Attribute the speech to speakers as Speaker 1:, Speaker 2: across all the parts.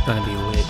Speaker 1: Gonna be lit.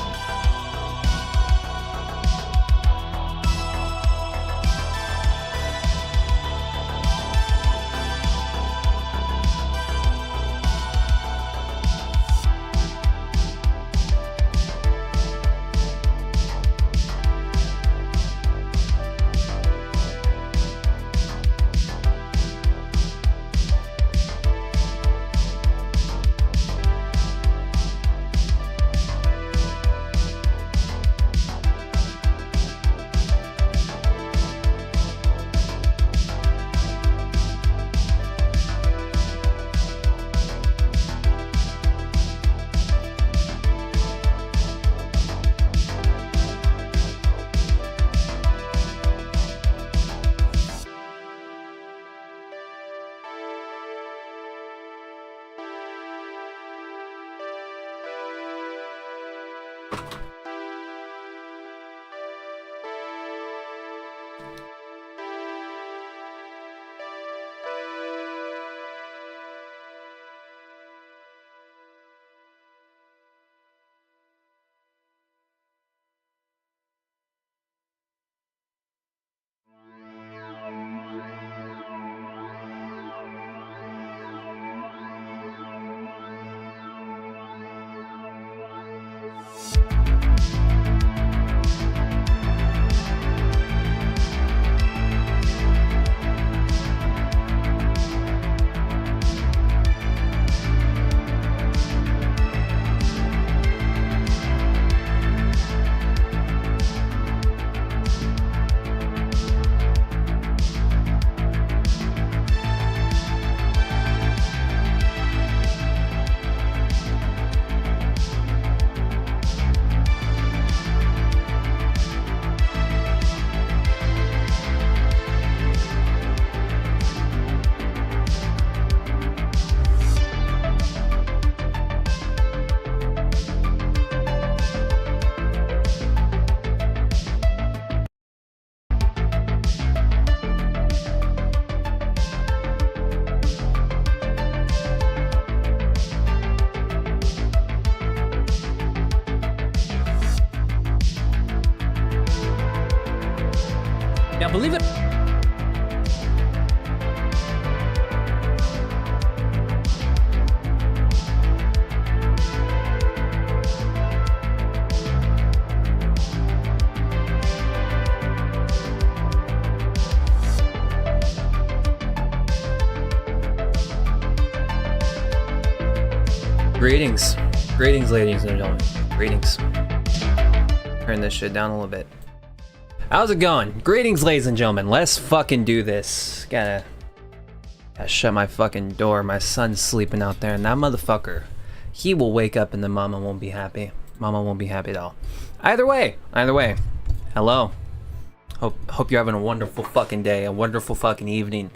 Speaker 1: Now, believe it. Greetings. Greetings, ladies and gentlemen. Greetings. Turn this shit down a little bit. How's it going? Greetings, ladies and gentlemen. Let's fucking do this. Gotta shut my fucking door. My son's sleeping out there, and that motherfucker, he will wake up and then mama won't be happy. Mama won't be happy at all. Either way. Hello. Hope you're having a wonderful fucking day, a wonderful fucking evening.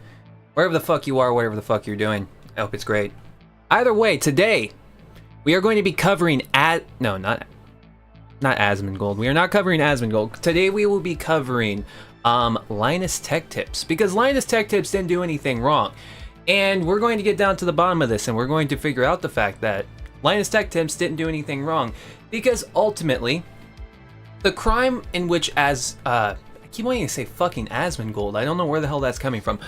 Speaker 1: Wherever the fuck you are, whatever the fuck you're doing. I hope it's great. Either way, today, we are going to be covering not Asmongold. We are not covering Asmongold. Today we will be covering Linus Tech Tips, because Linus Tech Tips didn't do anything wrong. And we're going to get down to the bottom of this, and we're going to figure out the fact that Linus Tech Tips didn't do anything wrong, because ultimately, the crime in which I keep wanting to say fucking Asmongold. I don't know where the hell that's coming from.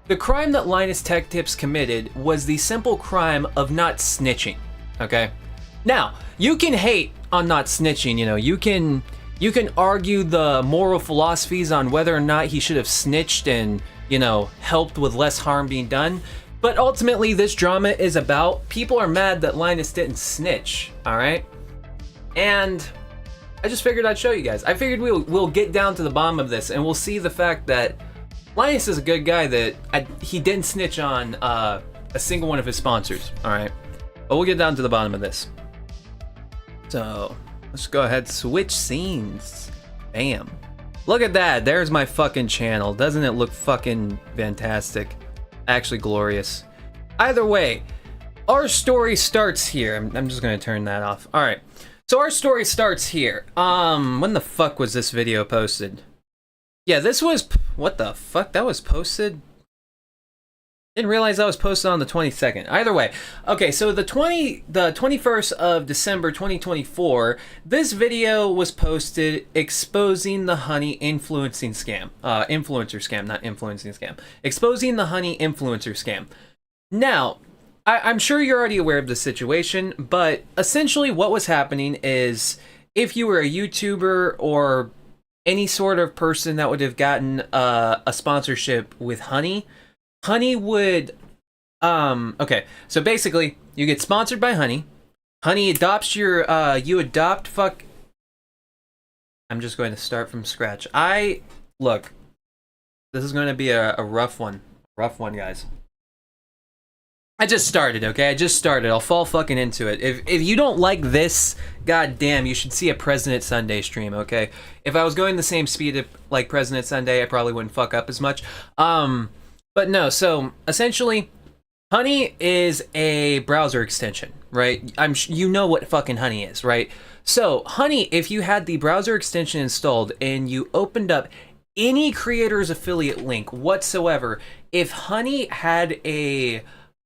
Speaker 1: The crime that Linus Tech Tips committed was the simple crime of not snitching. Okay? Now, you can hate on not snitching, you know, you can argue the moral philosophies on whether or not he should have snitched and, you know, helped with less harm being done. But ultimately, this drama is about people are mad that Linus didn't snitch, all right? And I just figured I'd show you guys. I figured we'll get down to the bottom of this and we'll see the fact that Linus is a good guy, that he didn't snitch on a single one of his sponsors, all right? But we'll get down to the bottom of this. So, let's go ahead, switch scenes. Bam. Look at that, there's my fucking channel. Doesn't it look fucking fantastic? Actually glorious. Either way, our story starts here. I'm just gonna turn that off. Alright, so our story starts here. When the fuck was this video posted? Yeah, this was, what the fuck, that was posted? Didn't realize that was posted on the 22nd. Either way, okay. So the 21st of December 2024, this video was posted exposing the honey influencing scam, influencer scam, not influencing scam, exposing the honey influencer scam. Now, I'm sure you're already aware of the situation, but essentially what was happening is if you were a YouTuber or any sort of person that would have gotten a sponsorship with honey. Honey would, okay, so basically, you get sponsored by Honey. Honey adopts your, I'm just going to start from scratch. Look, this is going to be a rough one. Rough one, guys. I just started, okay? I just started. I'll fall fucking into it. If you don't like this, goddamn, you should see a President Sunday stream, okay? If I was going the same speed of, like, President Sunday, I probably wouldn't fuck up as much. But no, so essentially, Honey is a browser extension, right? You know what fucking Honey is, right? So Honey, if you had the browser extension installed and you opened up any creator's affiliate link whatsoever, if Honey had a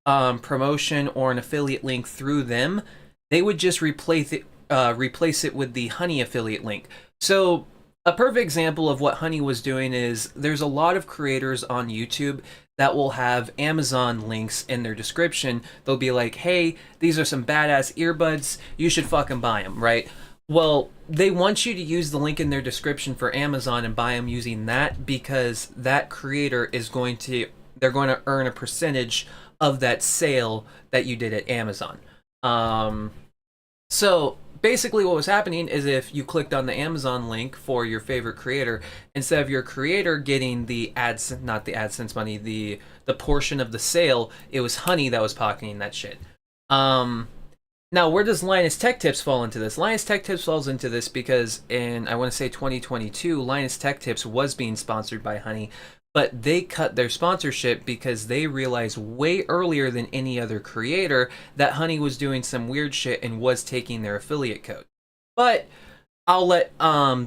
Speaker 1: promotion or an affiliate link through them, they would just replace it with the Honey affiliate link. So a perfect example of what Honey was doing is there's a lot of creators on YouTube that will have Amazon links in their description. They'll be like, hey, these are some badass earbuds, you should fucking buy them, right? Well, they want you to use the link in their description for Amazon and buy them using that because that creator they're going to earn a percentage of that sale that you did at Amazon. So basically what was happening is if you clicked on the Amazon link for your favorite creator, instead of your creator getting the not the AdSense money, the portion of the sale, it was Honey that was pocketing that shit. Now, where does Linus Tech Tips fall into this? Linus Tech Tips falls into this because in, I want to say 2022, Linus Tech Tips was being sponsored by Honey, but they cut their sponsorship because they realized way earlier than any other creator that Honey was doing some weird shit and was taking their affiliate code. But I'll let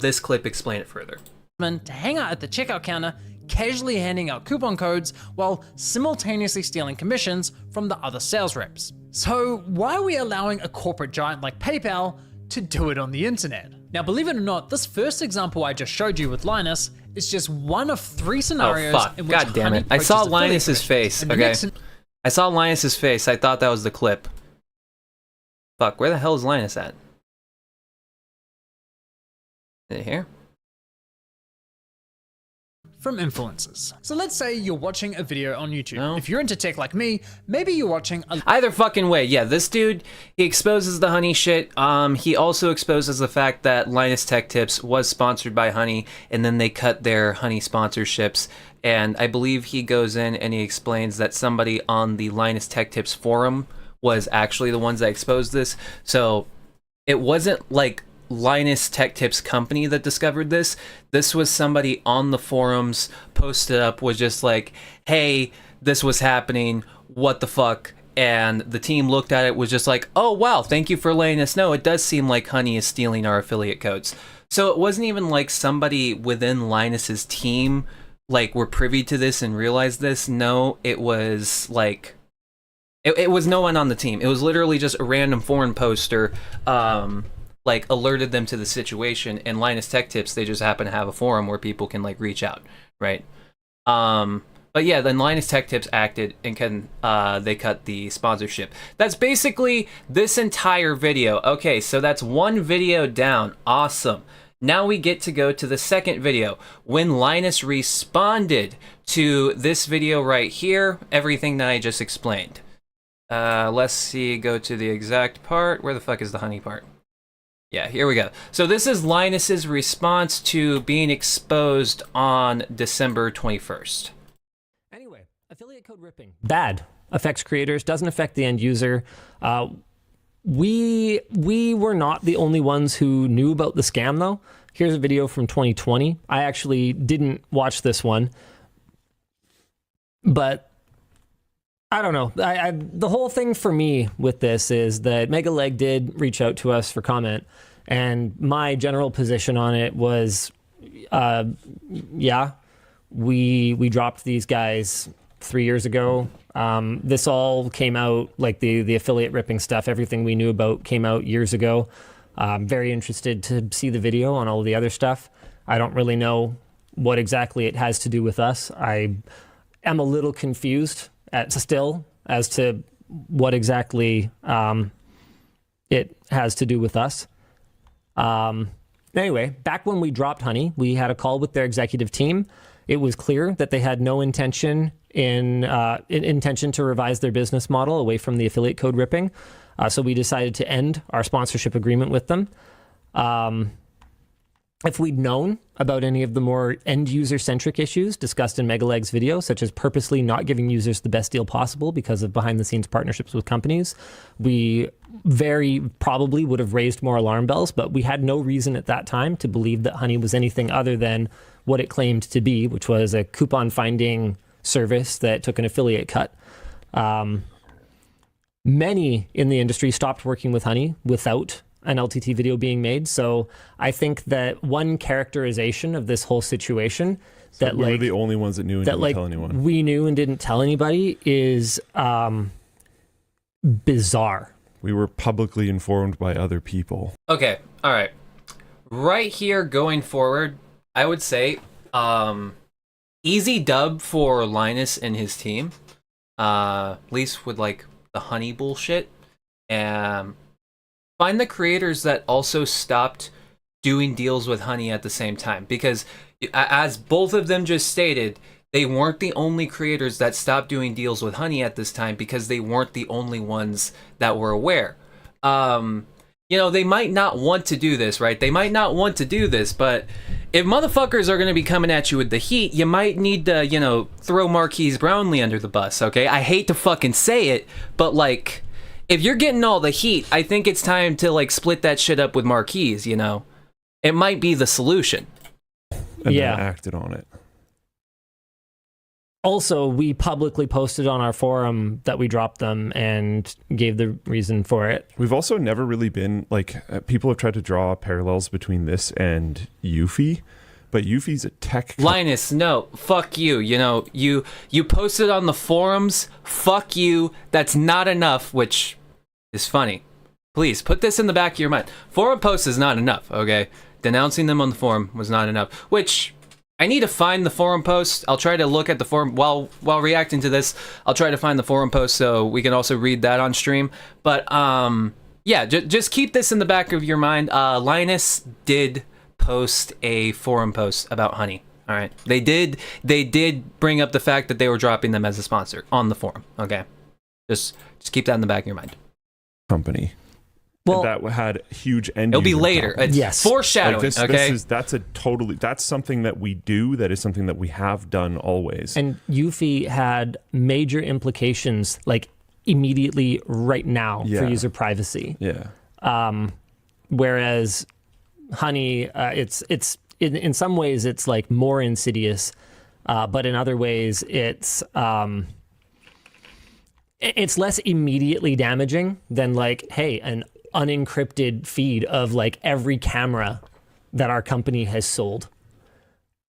Speaker 1: this clip explain it further.
Speaker 2: To hang out at the checkout counter, casually handing out coupon codes while simultaneously stealing commissions from the other sales reps. So why are we allowing a corporate giant like PayPal to do it on the internet? Now, believe it or not, this first example I just showed you with Linus is just one of 3 scenarios in which
Speaker 1: God damn it. I saw Linus's face, okay? I saw Linus's face. I thought that was the clip. Fuck, where the hell is Linus at? Is it here?
Speaker 2: From influencers. So let's say you're watching a video on YouTube.
Speaker 1: No.
Speaker 2: If you're into tech like me, maybe you're watching a...
Speaker 1: Either fucking way, yeah, this dude, he exposes the Honey shit. He also exposes the fact that Linus Tech Tips was sponsored by Honey, and then they cut their Honey sponsorships. And I believe he goes in and he explains that somebody on the Linus Tech Tips forum was actually the ones that exposed this. So it wasn't like Linus Tech Tips company that discovered this. This was somebody on the forums, posted up, was just like, hey, this was happening, what the fuck? And the team looked at it, was just like, oh wow, thank you for letting us know. It does seem like Honey is stealing our affiliate codes. So it wasn't even like somebody within Linus's team like were privy to this and realized this. No, it was like it was no one on the team. It was literally just a random forum poster like alerted them to the situation, and Linus Tech Tips, they just happen to have a forum where people can like reach out, right? But yeah, then Linus Tech Tips acted and they cut the sponsorship. That's basically this entire video. Okay, so that's one video down. Awesome. Now we get to go to the second video when Linus responded to this video right here, everything that I just explained. Let's see, go to the exact part. Where the fuck is the Honey part? Yeah, here we go. So this is Linus's response to being exposed on December 21st.
Speaker 3: Anyway, affiliate code ripping. Bad. Affects creators, doesn't affect the end user. We were not the only ones who knew about the scam though. Here's a video from 2020. I actually didn't watch this one, but I don't know. The whole thing for me with this is that Mega Leg did reach out to us for comment, and my general position on it was, yeah, we dropped these guys 3 years ago. This all came out, like the affiliate ripping stuff, everything we knew about came out years ago. I'm very interested to see the video on all of the other stuff. I don't really know what exactly it has to do with us. I am a little confused still as to what exactly it has to do with us. Anyway, back when we dropped Honey, we had a call with their executive team. It was clear that they had no intention to revise their business model away from the affiliate code ripping. So we decided to end our sponsorship agreement with them. If we'd known about any of the more end-user-centric issues discussed in Megaleg's video, such as purposely not giving users the best deal possible because of behind-the-scenes partnerships with companies, we very probably would have raised more alarm bells, but we had no reason at that time to believe that Honey was anything other than what it claimed to be, which was a coupon-finding service that took an affiliate cut. Many in the industry stopped working with Honey without an LTT video being made. So I think that one characterization of this whole situation that
Speaker 4: we were the only ones that knew and didn't tell anyone.
Speaker 3: We knew and didn't tell anybody is bizarre.
Speaker 4: We were publicly informed by other people.
Speaker 1: Okay, all right. Right here going forward, I would say easy dub for Linus and his team. At least with like the Honey bullshit. Find the creators that also stopped doing deals with Honey at the same time, because as both of them just stated, they weren't the only creators that stopped doing deals with Honey at this time, because they weren't the only ones that were aware. You know, they might not want to do this, right? They might not want to do this, but if motherfuckers are going to be coming at you with the heat, you might need to, you know, throw Marquise Brownlee under the bus, okay? I hate to fucking say it, but like, if you're getting all the heat, I think it's time to like split that shit up with Marquise, you know? It might be the solution.
Speaker 4: And then acted on it.
Speaker 3: Also, we publicly posted on our forum that we dropped them and gave the reason for it.
Speaker 4: We've also never really been, like, people have tried to draw parallels between this and Eufy, but Eufy's a tech...
Speaker 1: Linus, no, fuck you. You know, you posted on the forums, fuck you, that's not enough, which is funny. Please, put this in the back of your mind. Forum posts is not enough, okay? Denouncing them on the forum was not enough, which... I need to find the forum post. I'll try to look at the forum while reacting to this. I'll try to find the forum post so we can also read that on stream. But yeah, just keep this in the back of your mind. Linus did post a forum post about Honey. All right, they did bring up the fact that they were dropping them as a sponsor on the forum. Okay, just keep that in the back of your mind.
Speaker 4: Company. Well, that had huge end.
Speaker 1: It'll be later. Yes, foreshadowing.
Speaker 4: Like
Speaker 1: okay,
Speaker 4: that's something that we do. That is something that we have done always.
Speaker 3: And Eufy had major implications, like immediately, right now, for user privacy.
Speaker 4: Yeah.
Speaker 3: Whereas Honey, it's in some ways it's like more insidious, but in other ways it's less immediately damaging than like, hey, an unencrypted feed of like every camera that our company has sold.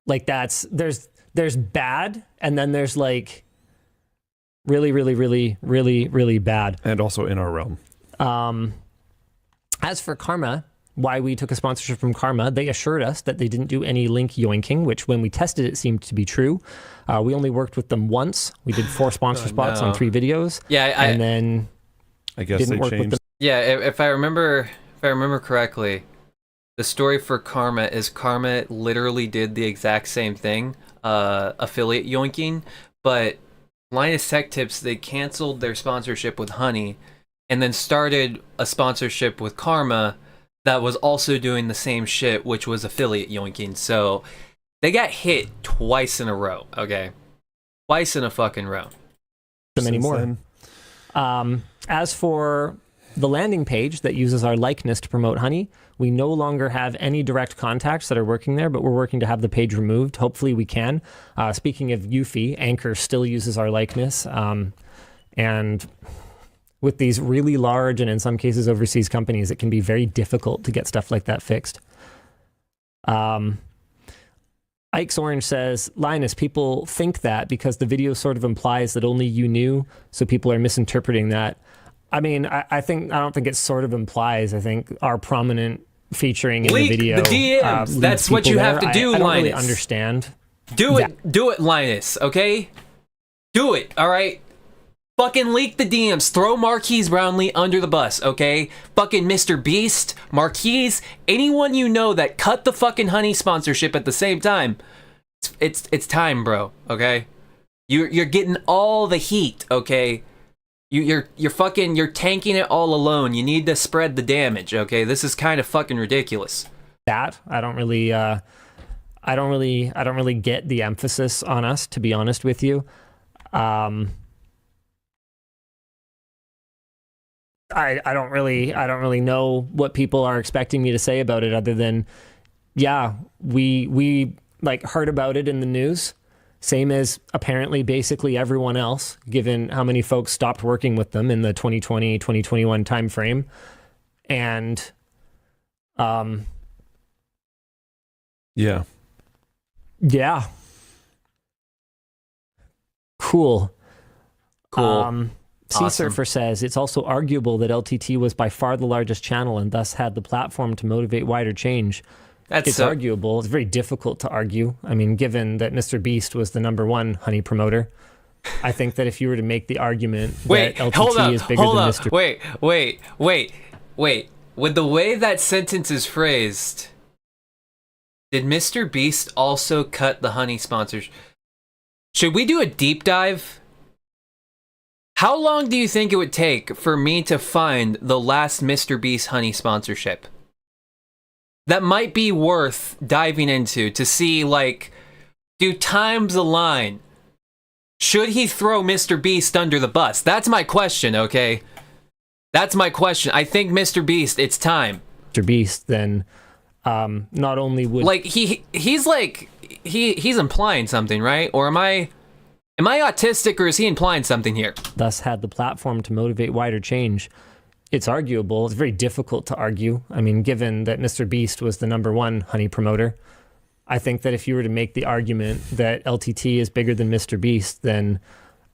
Speaker 3: Like there's bad, and then there's like really, really, really, really, really bad.
Speaker 4: And also in our realm.
Speaker 3: As for Karma, why we took a sponsorship from Karma, they assured us that they didn't do any link yoinking, which when we tested it seemed to be true. We only worked with them once. We did 4 sponsor spots on 3 videos.
Speaker 1: Yeah,
Speaker 3: and then
Speaker 4: I guess they changed.
Speaker 1: Yeah, if I remember correctly, the story for Karma is Karma literally did the exact same thing, affiliate yoinking, but Linus Tech Tips, they canceled their sponsorship with Honey and then started a sponsorship with Karma that was also doing the same shit, which was affiliate yoinking. So they got hit twice in a row, okay? Twice in a fucking row.
Speaker 3: So many more. As for the landing page that uses our likeness to promote Honey, we no longer have any direct contacts that are working there, but we're working to have the page removed. Hopefully we can. Speaking of Eufy, Anchor still uses our likeness. And with these really large and in some cases overseas companies, it can be very difficult to get stuff like that fixed. Ike's Orange says, Linus, people think that because the video sort of implies that only you knew, so people are misinterpreting that. I mean, I don't think it sort of implies. I think our prominent featuring in
Speaker 1: Leak
Speaker 3: the video.
Speaker 1: the DMs. That's what you have to do,
Speaker 3: I don't
Speaker 1: Linus.
Speaker 3: really understand.
Speaker 1: Do it, Linus, okay? Do it, alright? Fucking leak the DMs. Throw Marquise Brownlee under the bus, okay? Fucking Mr. Beast, Marquise, anyone you know that cut the fucking honey sponsorship at the same time. It's time, bro, okay? You're getting all the heat, okay? You're tanking it all alone. You need to spread the damage, okay? This is kind of fucking ridiculous.
Speaker 3: That I don't really get the emphasis on us, to be honest with you. I don't really know what people are expecting me to say about it, other than, yeah, we like heard about it in the news, same as apparently basically everyone else, given how many folks stopped working with them in the 2020-2021 timeframe. And
Speaker 4: yeah.
Speaker 3: Cool.
Speaker 1: Awesome.
Speaker 3: Sea Surfer says it's also arguable that LTT was by far the largest channel and thus had the platform to motivate wider change. It's arguable. It's very difficult to argue. I mean, given that Mr. Beast was the #1 honey promoter, I think that if you were to make the argument that LTT is bigger than Mr.
Speaker 1: Wait. With the way that sentence is phrased, did Mr. Beast also cut the honey sponsors? Should we do a deep dive? How long do you think it would take for me to find the last Mr. Beast honey sponsorship? That might be worth diving into to see, like, do times align? Should he throw Mr. Beast under the bus? That's my question, okay? That's my question. I think Mr. Beast, it's time.
Speaker 3: Mr. Beast, then not only would...
Speaker 1: Like, he's implying something, right? Or am I autistic, or is he implying something here?
Speaker 3: Thus had the platform to motivate wider change. It's arguable. It's very difficult to argue. I mean, given that Mr. Beast was the #1 honey promoter, I think that if you were to make the argument that LTT is bigger than Mr. Beast, then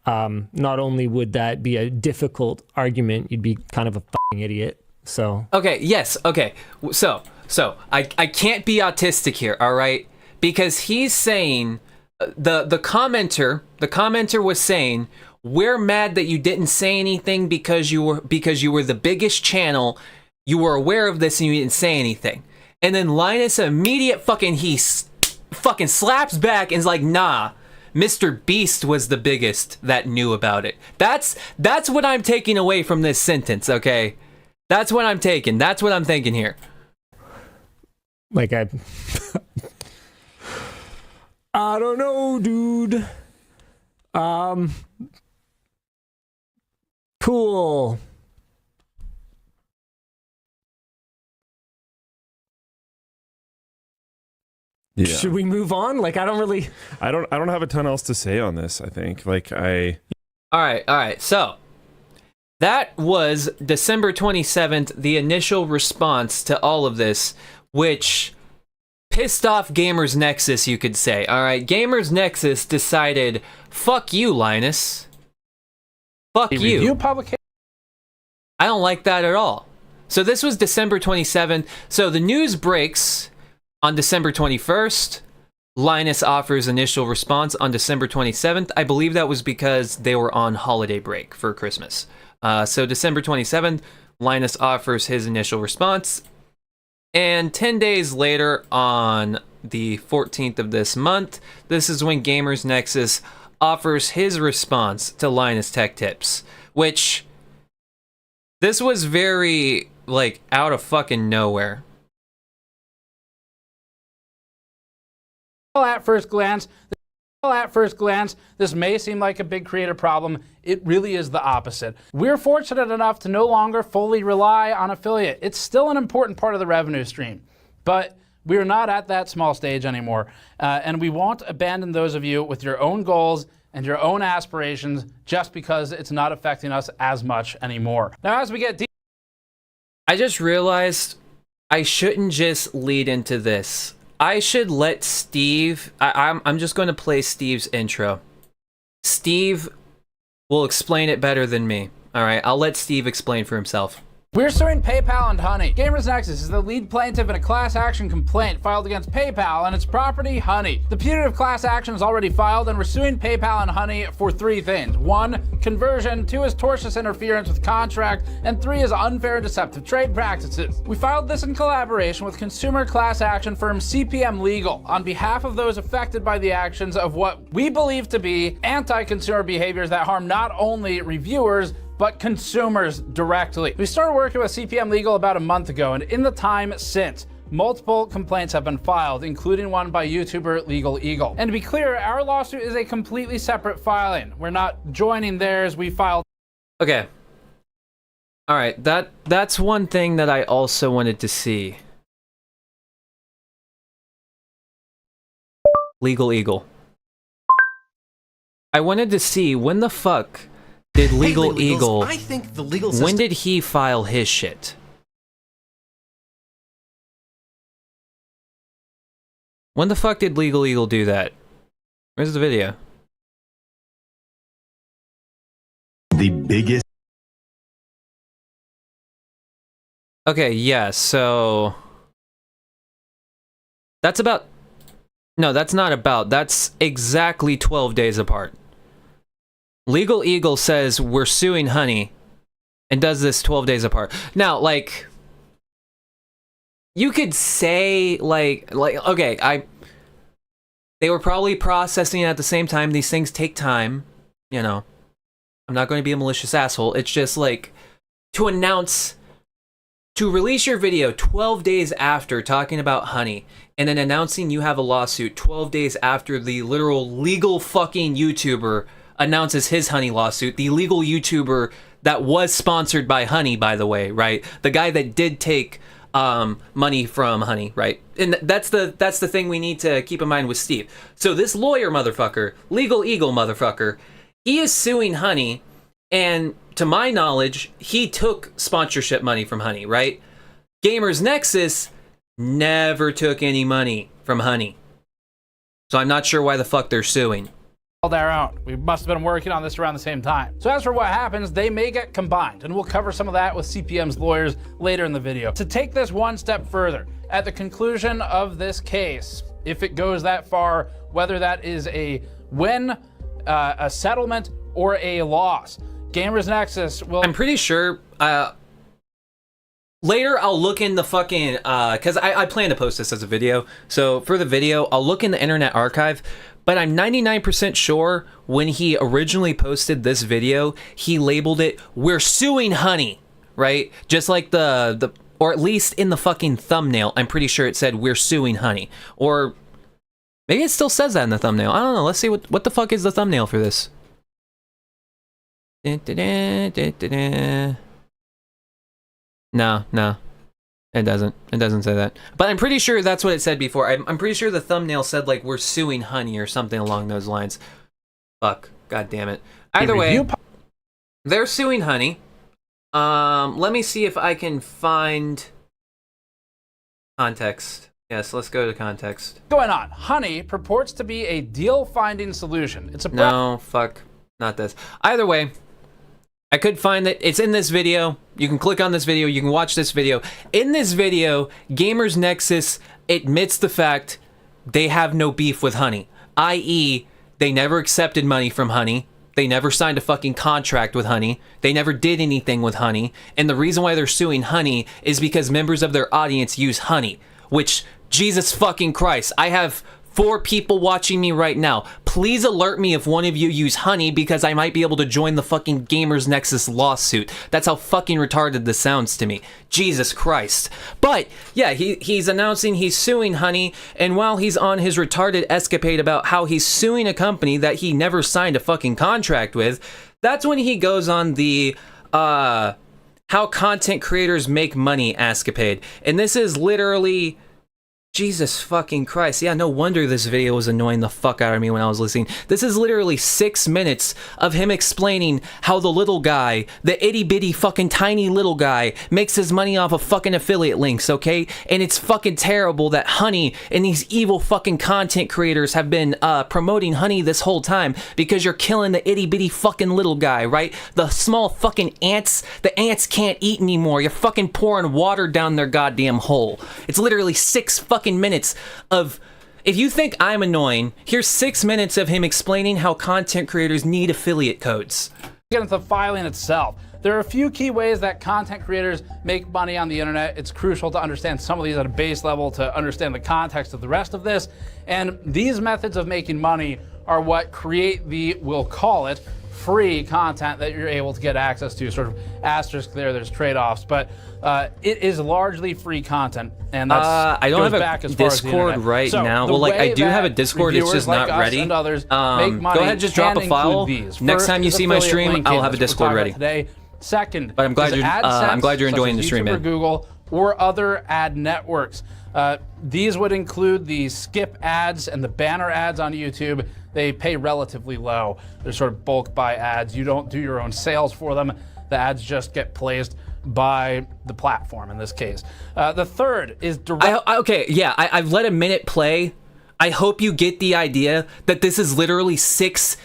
Speaker 3: not only would that be a difficult argument, you'd be kind of a fucking idiot. So
Speaker 1: okay, yes, okay. So I can't be autistic here, all right? Because he's saying the commenter was saying, we're mad that you didn't say anything because you were the biggest channel. You were aware of this and you didn't say anything. And then Linus fucking slaps back and is like, nah, Mr. Beast was the biggest that knew about it. That's what I'm taking away from this sentence, okay? That's what I'm taking. That's what I'm thinking here.
Speaker 3: Like I don't know, dude. Cool.
Speaker 4: Yeah.
Speaker 3: Should we move on? Like, I don't
Speaker 4: have a ton else to say on this, I think. All
Speaker 1: right. So that was December 27th, the initial response to all of this, which pissed off Gamers Nexus, you could say. All right, Gamers Nexus decided, fuck you, Linus. Fuck you.
Speaker 5: Review publication.
Speaker 1: I don't like that at all. So this was December 27th. So the news breaks on December 21st. Linus offers initial response on December 27th. I believe that was because they were on holiday break for Christmas. So December 27th, Linus offers his initial response. And 10 days later, on the 14th of this month, this is when Gamers Nexus offers his response to Linus Tech Tips, which this was very, like, out of fucking nowhere.
Speaker 5: At first glance, this may seem like a big creative problem. It really is the opposite. We're fortunate enough to no longer fully rely on affiliate. It's still an important part of the revenue stream, but we're not at that small stage anymore. And we won't abandon those of you with your own goals and your own aspirations just because it's not affecting us as much anymore. Now, as we get deep,
Speaker 1: I just realized I shouldn't just lead into this. I should let Steve. I'm just going to play Steve's intro. Steve will explain it better than me. All right, I'll let Steve explain for himself.
Speaker 5: We're suing PayPal and Honey. Gamers Nexus is the lead plaintiff in a class action complaint filed against PayPal and its property, Honey. The putative class action is already filed, and we're suing PayPal and Honey for 3 things. 1, conversion. 2 is tortious interference with contract. And 3 is unfair and deceptive trade practices. We filed this in collaboration with consumer class action firm CPM Legal on behalf of those affected by the actions of what we believe to be anti-consumer behaviors that harm not only reviewers, but consumers directly. We started working with CPM Legal about a month ago, and in the time since, multiple complaints have been filed, including one by YouTuber Legal Eagle. And to be clear, our lawsuit is a completely separate filing. We're not joining theirs, we filed.
Speaker 1: Okay. All right, that's one thing that I also wanted to see. Legal Eagle. I wanted to see when the fuck did Legal Eagle,
Speaker 6: I think the legal system...
Speaker 1: when did he file his shit? When the fuck did Legal Eagle do that? Where's the video?
Speaker 6: The biggest...
Speaker 1: Okay, yeah, so... That's about... No, that's not about. That's exactly 12 days apart. Legal Eagle says we're suing Honey and does this 12 days apart. Now, like, you could say, like, okay, they were probably processing it at the same time. These things take time, you know. I'm not going to be a malicious asshole. It's just, like, to release your video 12 days after talking about Honey, and then announcing you have a lawsuit 12 days after the literal legal fucking YouTuber announces his Honey lawsuit, the legal YouTuber that was sponsored by Honey, by the way, right? The guy that did take money from Honey, right? And that's the thing we need to keep in mind with Steve. So this lawyer motherfucker, Legal Eagle motherfucker, he is suing Honey, and to my knowledge, he took sponsorship money from Honey, right? Gamers Nexus never took any money from Honey. So I'm not sure why the fuck they're suing.
Speaker 5: Our own. We must have been working on this around the same time. So as for what happens, they may get combined, and we'll cover some of that with CPM's lawyers later in the video. To take this one step further, at the conclusion of this case, if it goes that far, whether that is a win, a settlement, or a loss, Gamers Nexus will...
Speaker 1: I'm pretty sure, later I'll look in the fucking, because I plan to post this as a video, so for the video, I'll look in the Internet Archive, but I'm 99% sure when he originally posted this video, he labeled it, "We're suing Honey," right? Just like the or at least in the fucking thumbnail, I'm pretty sure it said, "We're suing Honey." Or maybe it still says that in the thumbnail. I don't know. Let's see what the fuck is the thumbnail for this. No. It doesn't say that. But I'm pretty sure that's what it said before. I'm pretty sure the thumbnail said, like, "We're suing Honey" or something along those lines. Fuck. God damn it. Either way, they're suing Honey. Let me see if I can find context. Yes, let's go to context.
Speaker 5: Going on. Honey purports to be a deal-finding solution. It's a...
Speaker 1: No, fuck. Not this. Either way, I could find that it's in this video. You can click on this video. You can watch this video. In this video, Gamers Nexus admits the fact they have no beef with Honey, i.e., they never accepted money from Honey. They never signed a fucking contract with Honey. They never did anything with Honey. And the reason why they're suing Honey is because members of their audience use Honey, which, Jesus fucking Christ, I have 4 people watching me right now. Please alert me if one of you use Honey, because I might be able to join the fucking Gamers Nexus lawsuit. That's how fucking retarded this sounds to me. Jesus Christ. But yeah, he's announcing he's suing Honey, and while he's on his retarded escapade about how he's suing a company that he never signed a fucking contract with, that's when he goes on the how content creators make money escapade. And this is literally Jesus fucking Christ. Yeah, no wonder this video was annoying the fuck out of me when I was listening. This is literally 6 minutes of him explaining how the little guy, the itty bitty fucking tiny little guy, makes his money off of fucking affiliate links, okay? And it's fucking terrible that Honey and these evil fucking content creators have been promoting Honey this whole time because you're killing the itty bitty fucking little guy, right? The small fucking ants, the ants can't eat anymore. You're fucking pouring water down their goddamn hole. It's literally 6 fucking minutes of, if you think I'm annoying, here's 6 minutes of him explaining how content creators need affiliate codes.
Speaker 5: Get into the filing itself. There are a few key ways that content creators make money on the internet. It's crucial to understand some of these at a base level to understand the context of the rest of this. And these methods of making money are what create the, we'll call it, free content that you're able to get access to. Sort of asterisk there's trade-offs, but it is largely free content, and that's
Speaker 1: I don't
Speaker 5: goes
Speaker 1: have
Speaker 5: back
Speaker 1: a
Speaker 5: as far as the
Speaker 1: Discord
Speaker 5: internet.
Speaker 1: right
Speaker 5: So,
Speaker 1: now.
Speaker 5: the
Speaker 1: Well, like I
Speaker 5: way
Speaker 1: do have a
Speaker 5: that
Speaker 1: Discord, it's
Speaker 5: reviewers
Speaker 1: just
Speaker 5: like
Speaker 1: not
Speaker 5: us
Speaker 1: ready.
Speaker 5: and others make
Speaker 1: Go
Speaker 5: money
Speaker 1: ahead, just drop
Speaker 5: can
Speaker 1: a file.
Speaker 5: include these.
Speaker 1: Next
Speaker 5: First
Speaker 1: time you
Speaker 5: is
Speaker 1: see my
Speaker 5: affiliate
Speaker 1: stream,
Speaker 5: linking.
Speaker 1: I'll have a
Speaker 5: That's what we're
Speaker 1: Discord
Speaker 5: talking
Speaker 1: ready.
Speaker 5: about today. Second,
Speaker 1: But I'm glad
Speaker 5: is
Speaker 1: you're
Speaker 5: AdSense,
Speaker 1: enjoying the
Speaker 5: such as
Speaker 1: stream,
Speaker 5: YouTube or
Speaker 1: man.
Speaker 5: Google or other ad networks. These would include the skip ads and the banner ads on YouTube. They pay relatively low. They're sort of bulk buy ads. You don't do your own sales for them. The ads just get placed by the platform in this case. The third is direct.
Speaker 1: I've let a minute play. I hope you get the idea that this is literally 6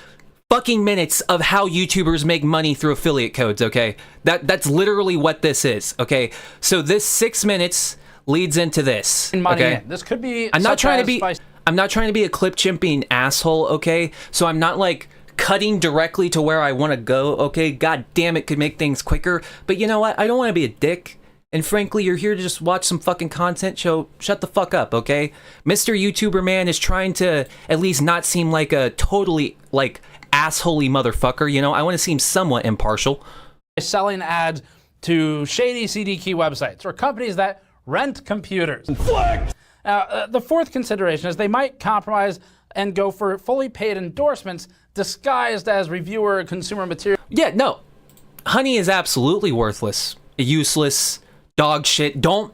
Speaker 1: fucking minutes of how YouTubers make money through affiliate codes, okay? That's literally what this is, okay? So this 6 minutes leads into this,
Speaker 5: money
Speaker 1: okay?
Speaker 5: in. This could be.
Speaker 1: I'm not trying to be
Speaker 5: spicy.
Speaker 1: I'm not trying to be a clip chimping asshole, okay? So I'm not like cutting directly to where I want to go, okay? God damn, it could make things quicker. But you know what? I don't want to be a dick. And frankly, you're here to just watch some fucking content, so shut the fuck up, okay? Mr. YouTuber man is trying to at least not seem like a totally, like, assholey motherfucker, you know? I want to seem somewhat impartial.
Speaker 5: Selling ads to shady CD key websites or companies that rent computers. Now, the fourth consideration is they might compromise and go for fully paid endorsements disguised as reviewer or consumer material.
Speaker 1: Yeah, no. Honey is absolutely worthless, useless, dog shit. Don't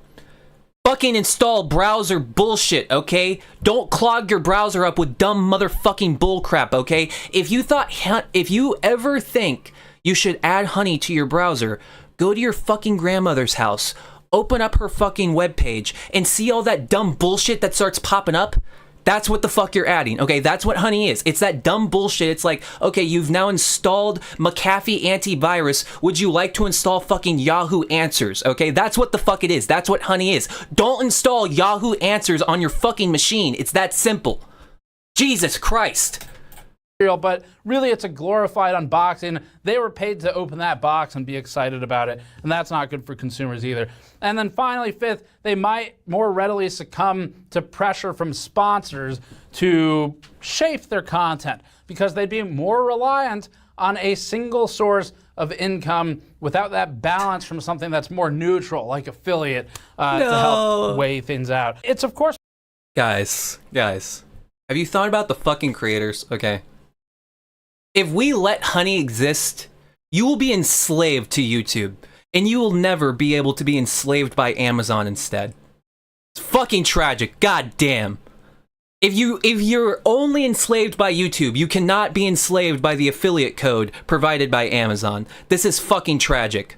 Speaker 1: fucking install browser bullshit, okay? Don't clog your browser up with dumb motherfucking bullcrap, okay? If you ever think you should add Honey to your browser, go to your fucking grandmother's house, open up her fucking webpage, and see all that dumb bullshit that starts popping up. That's what the fuck you're adding, okay? That's what Honey is. It's that dumb bullshit. It's like, okay, you've now installed McAfee antivirus. Would you like to install fucking Yahoo Answers, okay? That's what the fuck it is. That's what Honey is. Don't install Yahoo Answers on your fucking machine. It's that simple. Jesus Christ.
Speaker 5: But really it's a glorified unboxing. They were paid to open that box and be excited about it, and that's not good for consumers either. And then finally, fifth, they might more readily succumb to pressure from sponsors to shape their content because they'd be more reliant on a single source of income without that balance from something that's more neutral, like affiliate, to help weigh things out. It's of course...
Speaker 1: Guys, have you thought about the fucking creators, okay? If we let Honey exist, you will be enslaved to YouTube, and you will never be able to be enslaved by Amazon instead. It's fucking tragic, god damn. If you're only enslaved by YouTube, you cannot be enslaved by the affiliate code provided by Amazon. This is fucking tragic.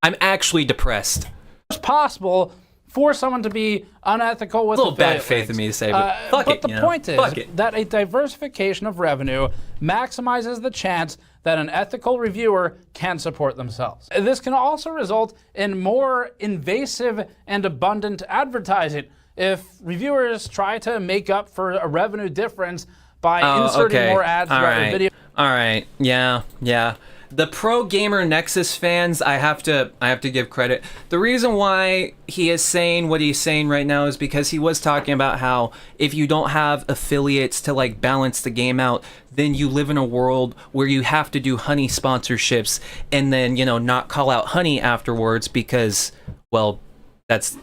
Speaker 1: I'm actually depressed.
Speaker 5: It's possible for someone to be unethical with
Speaker 1: a little bad
Speaker 5: affiliate
Speaker 1: faith
Speaker 5: links.
Speaker 1: in me to say, but fuck it.
Speaker 5: But the point is that a diversification of revenue maximizes the chance that an ethical reviewer can support themselves. This can also result in more invasive and abundant advertising if reviewers try to make up for a revenue difference by inserting more ads throughout their video.
Speaker 1: All right, yeah. The Pro Gamer Nexus fans, I have to give credit. The reason why he is saying what he's saying right now is because he was talking about how if you don't have affiliates to like balance the game out, then you live in a world where you have to do Honey sponsorships and then, you know, not call out Honey afterwards because, well, that's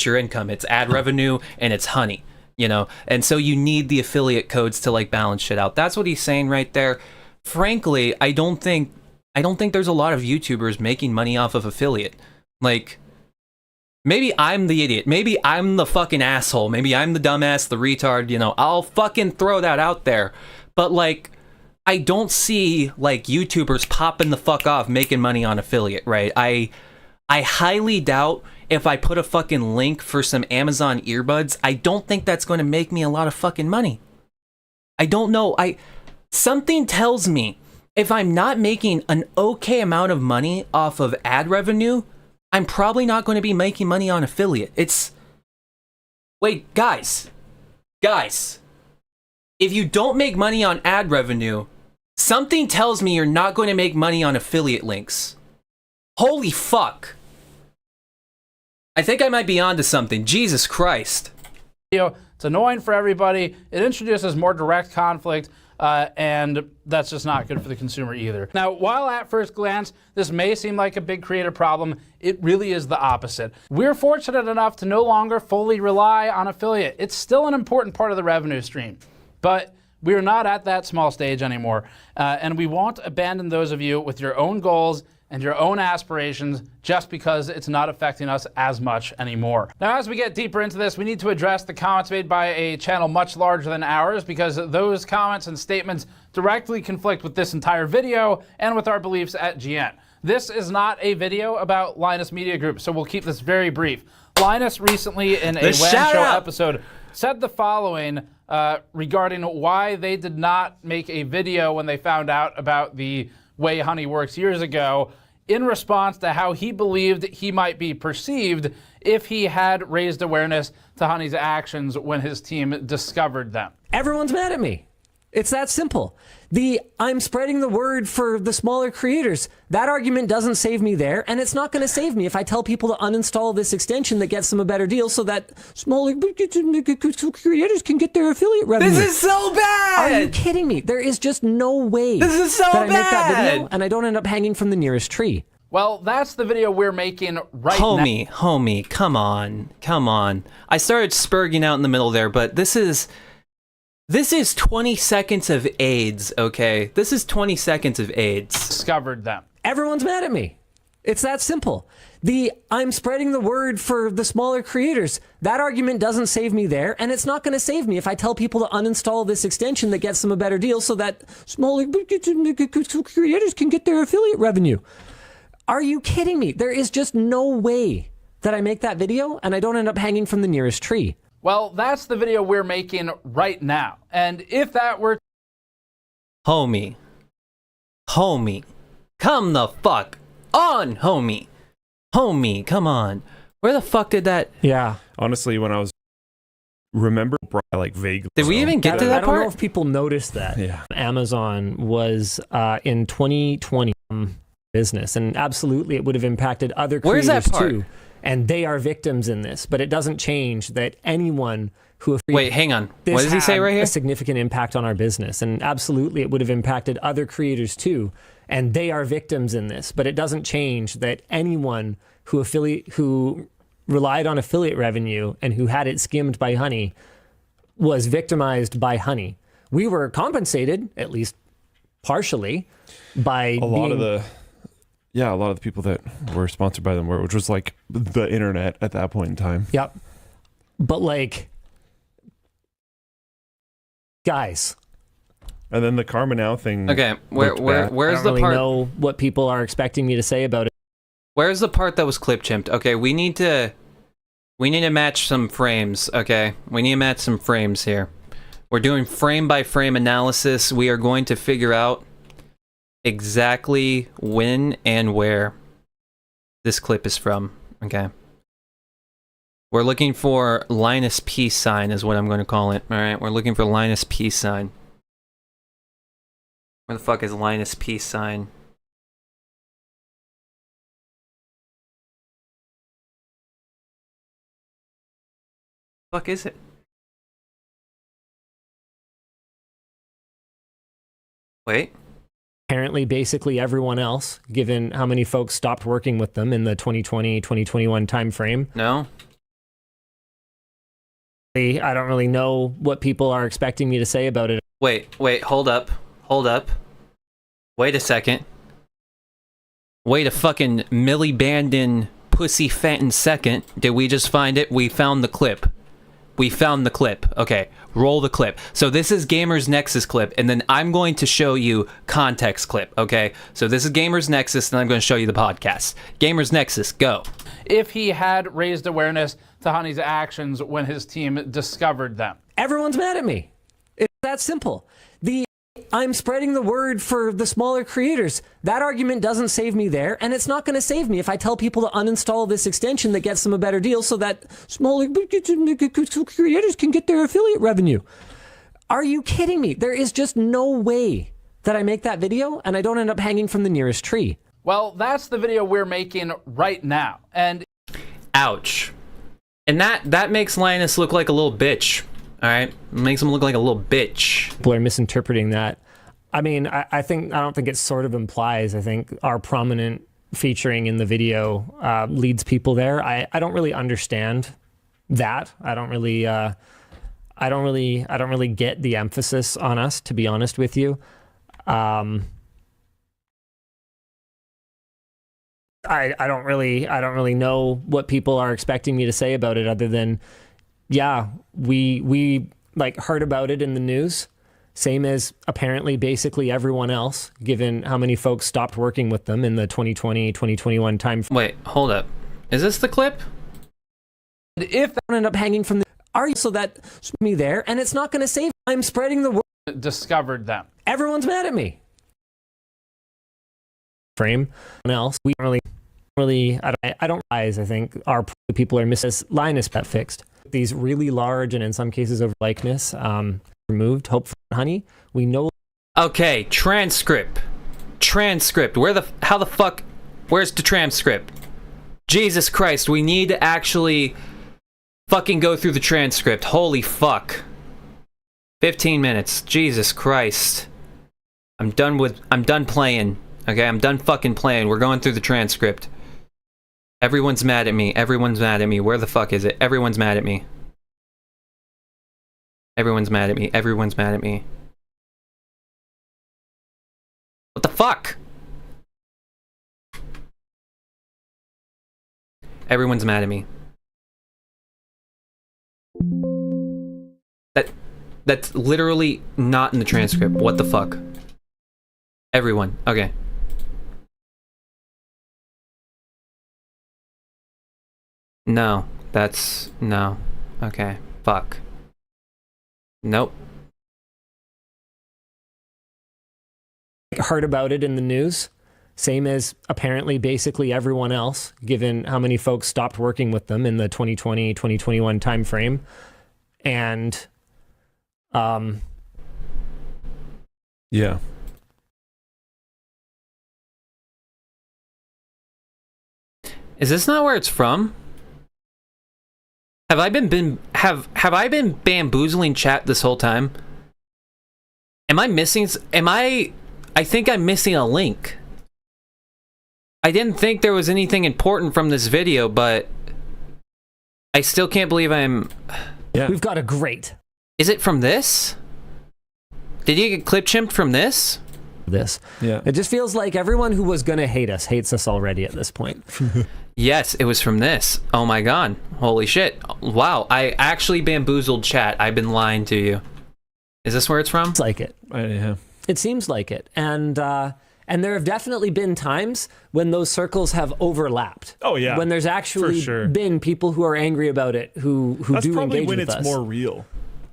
Speaker 1: your income. It's ad revenue and it's Honey, you know? And so you need the affiliate codes to like balance shit out. That's what he's saying right there. Frankly, I don't think there's a lot of YouTubers making money off of affiliate. Like, Maybe I'm the idiot. Maybe I'm the fucking asshole. Maybe I'm the dumbass, the retard, you know. I'll fucking throw that out there. But, like, I don't see, like, YouTubers popping the fuck off making money on affiliate, right? I highly doubt if I put a fucking link for some Amazon earbuds, I don't think that's going to make me a lot of fucking money. I don't know. Something tells me if I'm not making an okay amount of money off of ad revenue, I'm probably not going to be making money on affiliate. Wait, guys. If you don't make money on ad revenue, something tells me you're not going to make money on affiliate links. Holy fuck. I think I might be onto something. Jesus Christ.
Speaker 5: It's annoying for everybody. It introduces more direct conflict, and that's just not good for the consumer either. Now, while at first glance, this may seem like a big creator problem, it really is the opposite. We're fortunate enough to no longer fully rely on affiliate. It's still an important part of the revenue stream, but we're not at that small stage anymore, and we won't abandon those of you with your own goals and your own aspirations just because it's not affecting us as much anymore. Now, as we get deeper into this, we need to address the comments made by a channel much larger than ours, because those comments and statements directly conflict with this entire video and with our beliefs at GN. This is not a video about Linus Media Group, so we'll keep this very brief. Linus recently in a WAN Show episode said the following regarding why they did not make a video when they found out about the way Honey works years ago, in response to how he believed he might be perceived if he had raised awareness to Honey's actions when his team discovered them.
Speaker 3: Everyone's mad at me. It's that simple. I'm spreading the word for the smaller creators. That argument doesn't save me there, and it's not going to save me if I tell people to uninstall this extension that gets them a better deal so that smaller creators can get their affiliate revenue.
Speaker 1: This is so bad!
Speaker 3: Are you kidding me? There is just no way
Speaker 1: This is so
Speaker 3: that I make that
Speaker 1: bad!
Speaker 3: video and I don't end up hanging from the nearest tree.
Speaker 5: Well, that's the video we're making right now.
Speaker 1: Homie, come on. I started spurging out in the middle there, but this is 20 seconds of AIDS, okay? This is 20 seconds of AIDS.
Speaker 5: Discovered them.
Speaker 3: Everyone's mad at me. It's that simple. I'm spreading the word for the smaller creators. That argument doesn't save me there, and it's not going to save me if I tell people to uninstall this extension that gets them a better deal so that smaller creators can get their affiliate revenue. Are you kidding me? There is just no way that I make that video and I don't end up hanging from the nearest tree.
Speaker 5: Well, that's the video we're making right now. And if that were...
Speaker 1: Homie, come the fuck on, homie. Homie, come on. Where the fuck did that...
Speaker 3: Yeah.
Speaker 4: Honestly, when I was... Remember, like, vaguely...
Speaker 1: Did we even get to that
Speaker 3: I don't know
Speaker 1: part?
Speaker 3: if people noticed that.
Speaker 4: Yeah.
Speaker 3: Amazon was in 2020 business, and absolutely it would have impacted other
Speaker 1: Where's
Speaker 3: creators
Speaker 1: that part?
Speaker 3: too. And they are victims in this, but it doesn't change that anyone who...
Speaker 1: Wait, hang on.
Speaker 3: This
Speaker 1: What does he say
Speaker 3: had
Speaker 1: right here?
Speaker 3: a significant impact on our business, and absolutely it would have impacted other creators too, and they are victims in this, but it doesn't change that anyone who relied on affiliate revenue and who had it skimmed by Honey was victimized by Honey. We were compensated, at least partially, by
Speaker 4: a lot of the people that were sponsored by them were, which was like the internet at that point in time.
Speaker 3: Yep. But like, guys.
Speaker 4: And then the Karma Now thing.
Speaker 1: Okay, where's
Speaker 3: I
Speaker 1: the
Speaker 3: don't really
Speaker 1: part?
Speaker 3: know what people are expecting me to say about it.
Speaker 1: Where's the part that was clip chimped? Okay, we need to match some frames. Okay, we need to match some frames here. We're doing frame by frame analysis. We are going to figure out exactly when and where this clip is from. Okay. We're looking for Linus peace sign is what I'm going to call it. All right, we're looking for Linus peace sign. Where the fuck is Linus peace sign? Fuck is it? Wait.
Speaker 3: Apparently, basically everyone else, given how many folks stopped working with them in the 2020-2021 timeframe.
Speaker 1: No.
Speaker 3: I don't really know what people are expecting me to say about it.
Speaker 1: Wait, hold up. Wait a second. Wait a fucking millibandin pussy Fenton second. Did we just find it? We found the clip. We found the clip. Okay, roll the clip. So this is Gamers Nexus clip, and then I'm going to show you context clip, okay? So this is Gamers Nexus, and I'm going to show you the podcast. Gamers Nexus, go.
Speaker 5: If he had raised awareness to Honey's actions when his team discovered them.
Speaker 3: Everyone's mad at me. It's that simple. I'm spreading the word for the smaller creators. That argument doesn't save me there, and it's not going to save me if I tell people to uninstall this extension that gets them a better deal so that smaller creators can get their affiliate revenue. Are you kidding me? There is just no way that I make that video and I don't end up hanging from the nearest tree.
Speaker 5: Well, that's the video we're making right now. And
Speaker 1: ouch. And that makes Linus look like a little bitch. All right, makes him look like a little bitch.
Speaker 3: People are misinterpreting that. I mean, I don't think it sort of implies. I think our prominent featuring in the video leads people there. I don't really understand that. I don't really get the emphasis on us, to be honest with you. I don't really know what people are expecting me to say about it, other than, yeah, we like heard about it in the news, same as apparently basically everyone else, given how many folks stopped working with them in the 2020, 2021 time.
Speaker 1: Wait, hold up. Is this the clip?
Speaker 3: If that end up hanging from the so that me there, and it's not going to save. I'm spreading the word.
Speaker 5: Discovered them.
Speaker 3: Everyone's mad at me. Frame. Else, we really. I don't realize. I think our people are missing. Linus got fixed. These really large and in some cases over likeness removed. Hope for Honey. We know.
Speaker 1: Okay, transcript. How the fuck? Where's the transcript? Jesus Christ, we need to actually fucking go through the transcript. Holy fuck. 15 minutes. Jesus Christ. I'm done playing. Okay, I'm done fucking playing. We're going through the transcript. Everyone's mad at me. Where the fuck is it? Everyone's mad at me. What the fuck? Everyone's mad at me. That's literally not in the transcript. What the fuck? Everyone. Okay. No. No. Okay. Fuck. Nope.
Speaker 3: Heard about it in the news, same as apparently basically everyone else, given how many folks stopped working with them in the 2020, 2021 time frame. And
Speaker 4: yeah.
Speaker 1: Is this not where it's from? Have I been bamboozling chat this whole time? I think I'm missing a link. I didn't think there was anything important from this video, but I still can't believe I'm...
Speaker 3: Yeah. We've got a great...
Speaker 1: Is it from this? Did you get clip chimped from this?
Speaker 3: Yeah. It just feels like everyone who was gonna hate us hates us already at this point.
Speaker 1: Yes, it was from this. Oh my god. Holy shit. Wow, I actually bamboozled chat. I've been lying to you. Is this where it's from?
Speaker 3: It's like it.
Speaker 4: Yeah.
Speaker 3: It seems like it. And there have definitely been times when those circles have overlapped.
Speaker 4: Oh yeah.
Speaker 3: When there's actually been people who are angry about it who do engage with us.
Speaker 4: That's probably when it's more real.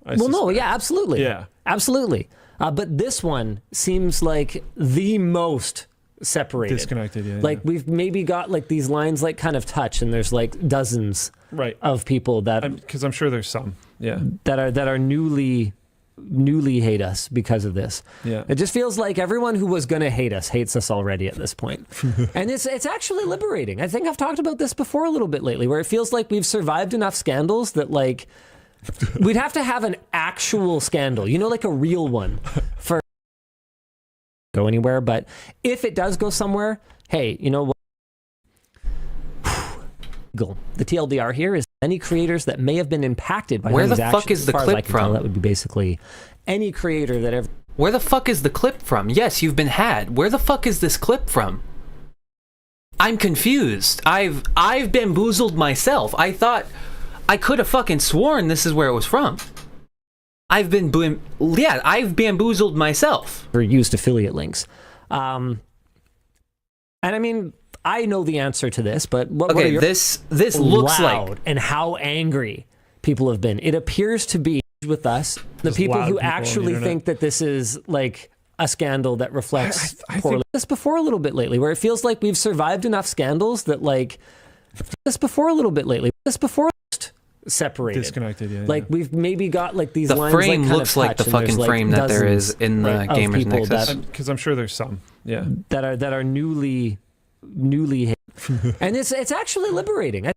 Speaker 3: No, yeah, absolutely.
Speaker 4: Yeah.
Speaker 3: Absolutely. But this one seems like the most separated.
Speaker 4: Disconnected, yeah.
Speaker 3: Like we've maybe got like these lines like kind of touch, and there's like dozens of people that...
Speaker 4: Because I'm sure there's some, yeah.
Speaker 3: That are newly hate us because of this.
Speaker 4: Yeah.
Speaker 3: It just feels like everyone who was going to hate us hates us already at this point. And it's actually liberating. I think I've talked about this before a little bit lately, where it feels like we've survived enough scandals that like we'd have to have an actual scandal, you know, like a real one for go anywhere. But if it does go somewhere, hey, you know what? The TLDR here is any creators that may have been impacted by
Speaker 1: where the
Speaker 3: fuck
Speaker 1: actions,
Speaker 3: is the clip
Speaker 1: from?
Speaker 3: That would be basically any creator that ever...
Speaker 1: Where the fuck is the clip from? Yes, you've been had. Where the fuck is this clip from? I'm confused. I've bamboozled myself. I thought I could have fucking sworn this is where it was from. I've bamboozled myself.
Speaker 3: Or used affiliate links. And I mean, I know the answer to this, but what are your...
Speaker 1: this looks
Speaker 3: loud
Speaker 1: like...
Speaker 3: and how angry people have been. It appears to be with us, the people who actually think that this is like a scandal that reflects poorly. This before a little bit lately, where it feels like we've survived enough scandals that like this before a little bit lately. This before separated,
Speaker 4: disconnected. Yeah,
Speaker 3: like we've maybe got like these
Speaker 1: the
Speaker 3: lines.
Speaker 1: frame
Speaker 3: like,
Speaker 1: looks like the fucking frame that there is in the Gamers Nexus.
Speaker 4: Because I'm sure there's some. Yeah.
Speaker 3: That are newly hit. And it's actually liberating.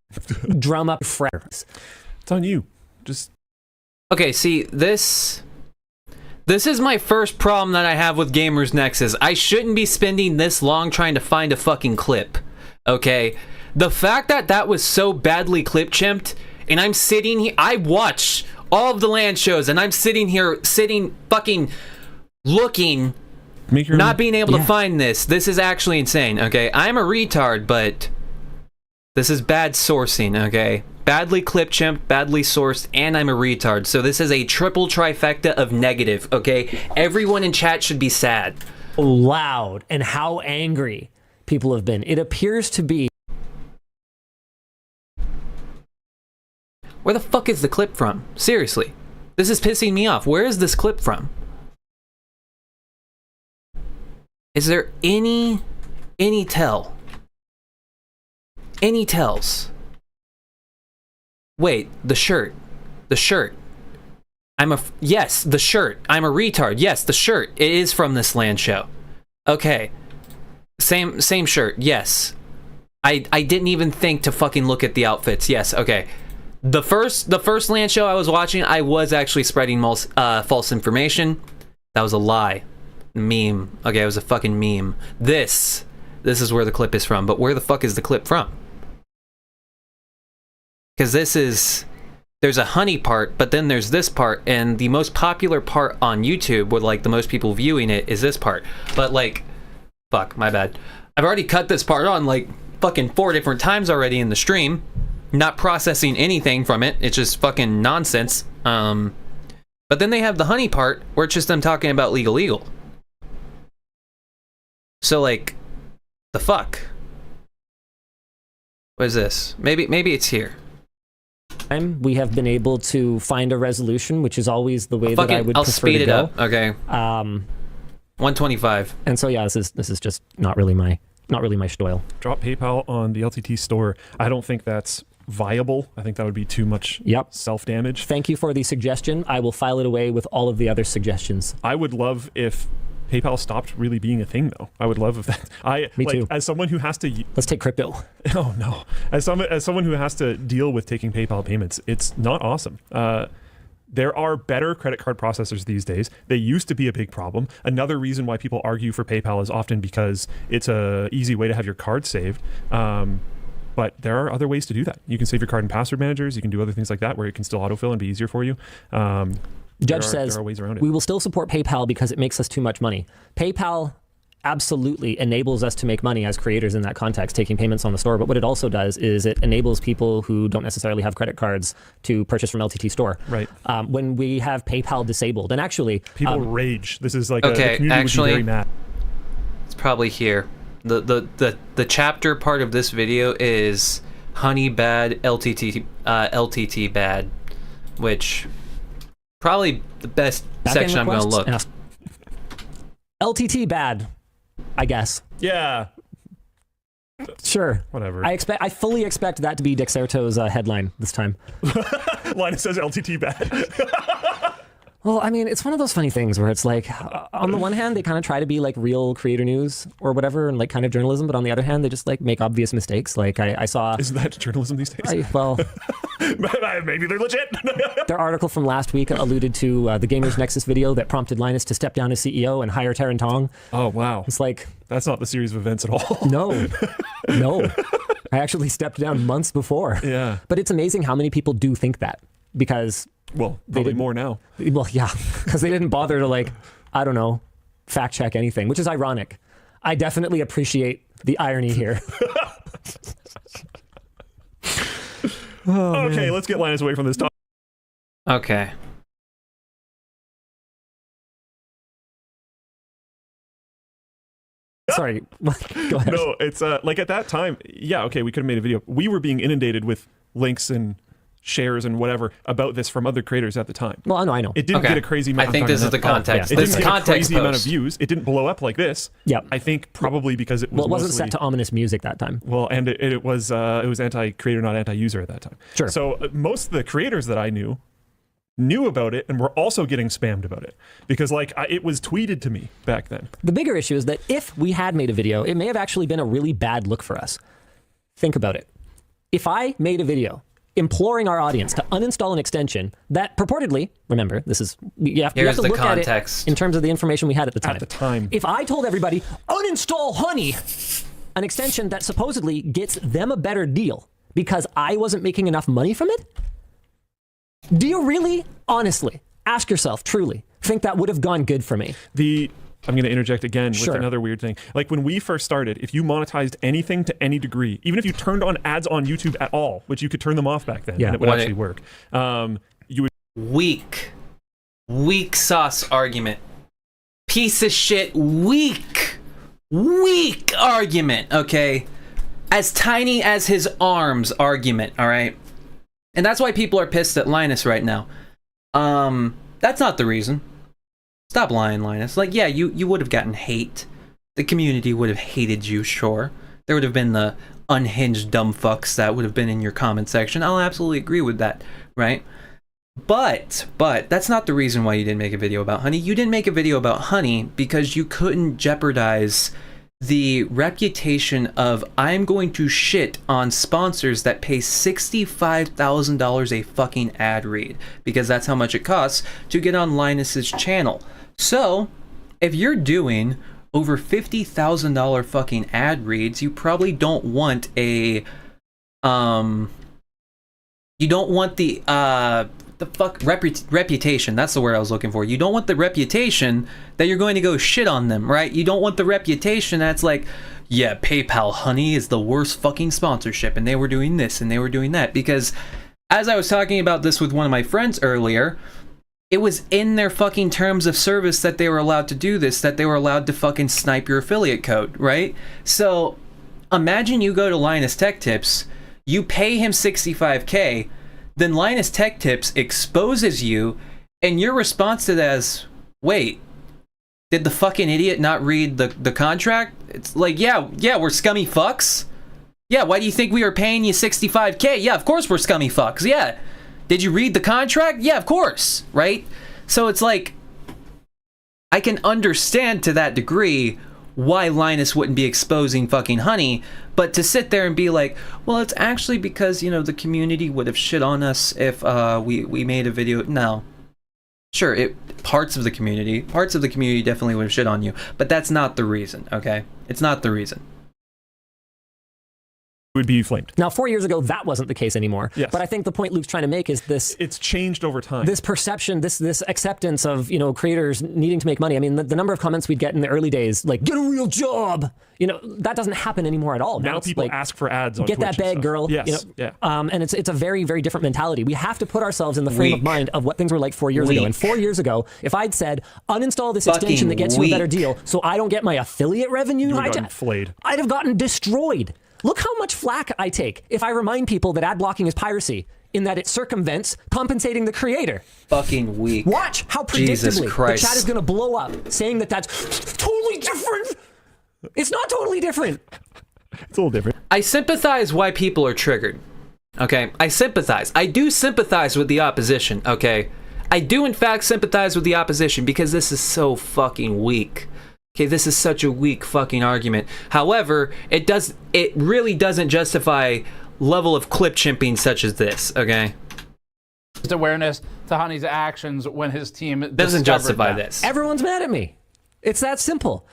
Speaker 3: Drum up friends.
Speaker 4: It's on you. Just
Speaker 1: okay. See this. This is my first problem that I have with Gamers Nexus. I shouldn't be spending this long trying to find a fucking clip. Okay, the fact that was so badly clip chimped, and I'm sitting here. I watch all of the LAN shows, and I'm sitting here, fucking looking. Not being able to find this. This is actually insane, okay? I'm a retard, but this is bad sourcing, okay? Badly clip chimped, badly sourced, and I'm a retard. So this is a triple trifecta of negative, okay? Everyone in chat should be sad.
Speaker 3: Loud and how angry people have been. It appears to be...
Speaker 1: Where the fuck is the clip from? Seriously. This is pissing me off. Where is this clip from? Is there any tell? Any tells? Wait, the shirt. The shirt. Yes, the shirt. I'm a retard. Yes, the shirt. It is from this LAN show. Okay. Same shirt. Yes. I didn't even think to fucking look at the outfits. Yes, okay. The first LAN show I was watching, I was actually spreading false information. That was a lie. Meme. Okay, it was a fucking meme. This is where the clip is from, but where the fuck is the clip from? Because there's a honey part, but then there's this part, and the most popular part on YouTube with like the most people viewing it is this part. But like, fuck, my bad. I've already cut this part on like fucking 4 different times already in the stream, not processing anything from it. It's just fucking nonsense. But then they have the honey part where it's just them talking about legal. So like, the fuck? What is this? Maybe it's here.
Speaker 3: We have been able to find a resolution, which is always the way that I would
Speaker 1: I'll
Speaker 3: prefer
Speaker 1: speed
Speaker 3: to
Speaker 1: it
Speaker 3: go.
Speaker 1: up. Okay. 125.
Speaker 3: And so yeah, this is just not really my stoil.
Speaker 4: drop PayPal on the LTT store. I don't think that's viable. I think that would be too much self-damage.
Speaker 3: Thank you for the suggestion. I will file it away with all of the other suggestions.
Speaker 4: I would love if PayPal stopped really being a thing, though. I would love if that.
Speaker 3: Me too.
Speaker 4: As someone who has to.
Speaker 3: Let's take crypto.
Speaker 4: Oh no! As someone who has to deal with taking PayPal payments, it's not awesome. There are better credit card processors these days. They used to be a big problem. Another reason why people argue for PayPal is often because it's a easy way to have your card saved. But there are other ways to do that. You can save your card in password managers. You can do other things like that where it can still autofill and be easier for you.
Speaker 3: Judge says,
Speaker 4: there are ways around it.
Speaker 3: We will still support PayPal because it makes us too much money. PayPal absolutely enables us to make money as creators in that context, taking payments on the store. But what it also does is it enables people who don't necessarily have credit cards to purchase from LTT Store.
Speaker 4: Right.
Speaker 3: When we have PayPal disabled, and actually...
Speaker 4: People rage. This is like
Speaker 1: okay,
Speaker 4: the community would be very mad.
Speaker 1: It's probably here. The chapter part of this video is honey bad, LTT bad, which... probably the best section I'm going to look.
Speaker 3: LTT bad, I guess.
Speaker 4: Yeah.
Speaker 3: Sure.
Speaker 4: Whatever.
Speaker 3: I fully expect that to be Dexerto's headline this time.
Speaker 4: Linus says LTT bad.
Speaker 3: Well, I mean, it's one of those funny things where it's like, on the one hand, they kind of try to be like real creator news or whatever, and like kind of journalism, but on the other hand, they just like make obvious mistakes. Like I saw...
Speaker 4: Isn't that journalism these days?
Speaker 3: Well...
Speaker 4: Maybe they're legit.
Speaker 3: Their article from last week alluded to the Gamers Nexus video that prompted Linus to step down as CEO and hire Terran Tong.
Speaker 4: Oh, wow.
Speaker 3: It's like...
Speaker 4: That's not the series of events at all.
Speaker 3: No. I actually stepped down months before.
Speaker 4: Yeah.
Speaker 3: But it's amazing how many people do think that because...
Speaker 4: Well, probably more now.
Speaker 3: Well, yeah, because they didn't bother to like, I don't know, fact check anything, which is ironic. I definitely appreciate the irony here.
Speaker 4: Okay, let's get Linus away from this topic.
Speaker 1: Okay.
Speaker 3: Sorry. Go ahead.
Speaker 4: No, it's like at that time, yeah, okay, we could have made a video. We were being inundated with links and shares and whatever about this from other creators at the time.
Speaker 3: Well, I know.
Speaker 4: It didn't
Speaker 1: Okay.
Speaker 4: get a crazy amount.
Speaker 1: I think this is the context.
Speaker 4: It
Speaker 1: This
Speaker 4: didn't
Speaker 1: is
Speaker 4: get a
Speaker 1: context
Speaker 4: crazy amount of
Speaker 1: post.
Speaker 4: views. It didn't blow up like this.
Speaker 3: Yep.
Speaker 4: I think probably because it was
Speaker 3: Well, it wasn't
Speaker 4: mostly,
Speaker 3: set to ominous music that time.
Speaker 4: well, and it was anti-creator, not anti-user at that time.
Speaker 3: Sure.
Speaker 4: So most of the creators that I knew about it and were also getting spammed about it because it was tweeted to me back then.
Speaker 3: The bigger issue is that if we had made a video, it may have actually been a really bad look for us. Think about it. If I made a video imploring our audience to uninstall an extension that purportedly, remember, this is you have to
Speaker 1: Here's the
Speaker 3: look at
Speaker 1: context.
Speaker 3: it in terms of the information we had at the time.
Speaker 4: At the time.
Speaker 3: If I told everybody, uninstall Honey, an extension that supposedly gets them a better deal because I wasn't making enough money from it, do you really, honestly, ask yourself, truly, think that would have gone good for me?
Speaker 4: I'm going to interject again
Speaker 3: Sure.
Speaker 4: with another weird thing. Like when we first started, if you monetized anything to any degree, even if you turned on ads on YouTube at all, which you could turn them off back then,
Speaker 3: Yeah.
Speaker 4: and it would
Speaker 1: What
Speaker 4: actually work, you would.
Speaker 1: Weak sauce argument. Piece of shit. Weak argument. Okay, as tiny as his arms argument. All right, and that's why people are pissed at Linus right now. That's not the reason. Stop lying, Linus. Like, yeah, you would have gotten hate. The community would have hated you, sure. There would have been the unhinged dumb fucks that would have been in your comment section. I'll absolutely agree with that, right? But that's not the reason why you didn't make a video about Honey. You didn't make a video about Honey because you couldn't jeopardize the reputation of I'm going to shit on sponsors that pay $65,000 a fucking ad read because that's how much it costs to get on Linus's channel. So if you're doing over $50,000 fucking ad reads, you probably don't want a you don't want the reputation. That's the word I was looking for. You don't want the reputation that you're going to go shit on them, right? You don't want the reputation that's like, yeah, PayPal Honey is the worst fucking sponsorship and they were doing this and they were doing that. Because as I was talking about this with one of my friends earlier, it was in their fucking terms of service that they were allowed to do this, that they were allowed to fucking snipe your affiliate code, right? So imagine you go to Linus Tech Tips, you pay him $65K, then Linus Tech Tips exposes you, and your response to that is, wait, did the fucking idiot not read the contract? It's like, yeah, we're scummy fucks. Yeah, why do you think we were paying you $65K? Yeah, of course we're scummy fucks. Yeah. Did you read the contract? Yeah, of course, right? So it's like, I can understand to that degree why Linus wouldn't be exposing fucking Honey, but to sit there and be like, well, it's actually because, you know, the community would have shit on us if we made a video. No. Sure, parts of the community definitely would have shit on you, but that's not the reason, okay? It's not the reason.
Speaker 4: Would be flamed.
Speaker 3: Now, 4 years ago, that wasn't the case anymore.
Speaker 4: Yes.
Speaker 3: But I think the point Luke's trying to make is this.
Speaker 4: It's changed over time.
Speaker 3: This perception, this acceptance of, you know, creators needing to make money. I mean, the number of comments we'd get in the early days, like, get a real job. You know, that doesn't happen anymore at all.
Speaker 4: Now
Speaker 3: it's
Speaker 4: people
Speaker 3: like,
Speaker 4: ask for ads on
Speaker 3: get
Speaker 4: Twitch
Speaker 3: that
Speaker 4: and
Speaker 3: bag,
Speaker 4: stuff.
Speaker 3: girl.
Speaker 4: Yes.
Speaker 3: You know,
Speaker 4: Yeah.
Speaker 3: And it's a very, very different mentality. We have to put ourselves in the frame of
Speaker 1: Weak.
Speaker 3: mind of what things were like 4 years ago. And 4 years ago, if I'd said, uninstall this
Speaker 1: Fucking
Speaker 3: extension that gets you a better
Speaker 1: weak.
Speaker 3: deal so I don't get my affiliate revenue,
Speaker 4: You would've gotten flayed.
Speaker 3: I'd have gotten destroyed. Look how much flack I take if I remind people that ad blocking is piracy, in that it circumvents compensating the creator.
Speaker 1: Fucking weak.
Speaker 3: Watch how
Speaker 1: Jesus
Speaker 3: predictably the
Speaker 1: Christ.
Speaker 3: chat is going to blow up, saying that that's totally different. It's not totally different.
Speaker 4: It's a little different.
Speaker 1: I sympathize why people are triggered. Okay? I sympathize. I do sympathize with the opposition, okay? I do in fact sympathize with the opposition because this is so fucking weak. Okay, this is such a weak fucking argument. However, it really doesn't justify level of clip chimping such as this, okay?
Speaker 5: Just awareness to Honey's actions when his team
Speaker 1: Doesn't
Speaker 5: discovered
Speaker 1: justify
Speaker 5: them.
Speaker 1: this.
Speaker 3: Everyone's mad at me. It's that simple.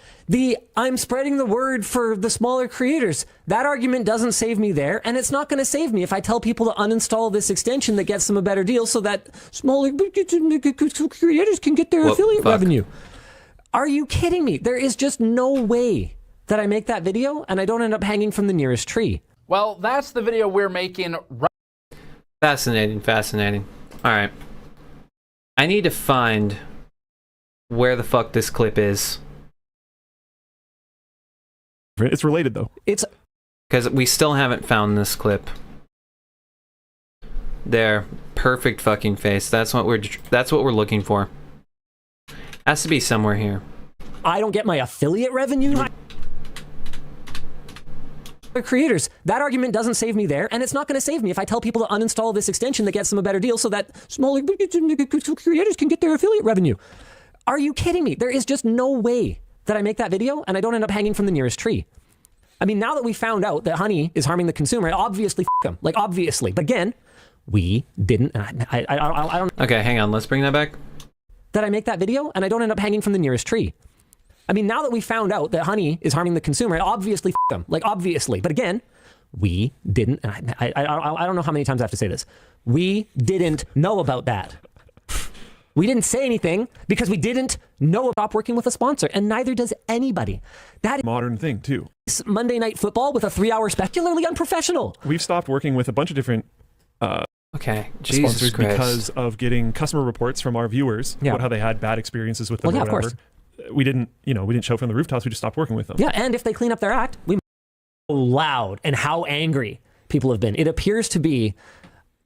Speaker 3: I'm spreading the word for the smaller creators. That argument doesn't save me there, and it's not going to save me if I tell people to uninstall this extension that gets them a better deal so that smaller creators can get their
Speaker 1: Well,
Speaker 3: affiliate
Speaker 1: fuck.
Speaker 3: revenue. Are you kidding me? There is just no way that I make that video and I don't end up hanging from the nearest tree.
Speaker 5: Well, that's the video we're making right
Speaker 1: Fascinating, fascinating. Alright. I need to find where the fuck this clip is.
Speaker 4: It's related though.
Speaker 3: It's
Speaker 1: Because we still haven't found this clip. There. Perfect fucking face. That's what we're looking for. Has to be somewhere here.
Speaker 3: I don't get my affiliate revenue. Creators, that argument doesn't save me there, and it's not going to save me if I tell people to uninstall this extension that gets them a better deal so that smaller creators can get their affiliate revenue. Are you kidding me? There is just no way that I make that video and I don't end up hanging from the nearest tree. I mean, now that we found out that honey is harming the consumer, obviously f them. Like, obviously. But again, we didn't. I don't.
Speaker 1: Okay, hang on. Let's bring that back.
Speaker 3: That I make that video and I don't end up hanging from the nearest tree. I mean, now that we found out that honey is harming the consumer, obviously f them. Like, obviously. But again, we didn't. And I don't know how many times I have to say this. We didn't know about that. We didn't say anything because we didn't know about working with a sponsor, and neither does anybody. That
Speaker 4: Modern thing too.
Speaker 3: is Monday Night Football with a 3-hour specularly unprofessional.
Speaker 4: We've stopped working with a bunch of different
Speaker 1: Okay, Jesus
Speaker 4: sponsors
Speaker 1: Christ.
Speaker 4: because of getting customer reports from our viewers about how they had bad experiences with them.
Speaker 3: Well,
Speaker 4: or
Speaker 3: yeah, of
Speaker 4: whatever.
Speaker 3: course.
Speaker 4: We didn't show from the rooftops. We just stopped working with them.
Speaker 3: Yeah, and if they clean up their act, we how loud and how angry people have been. It appears to be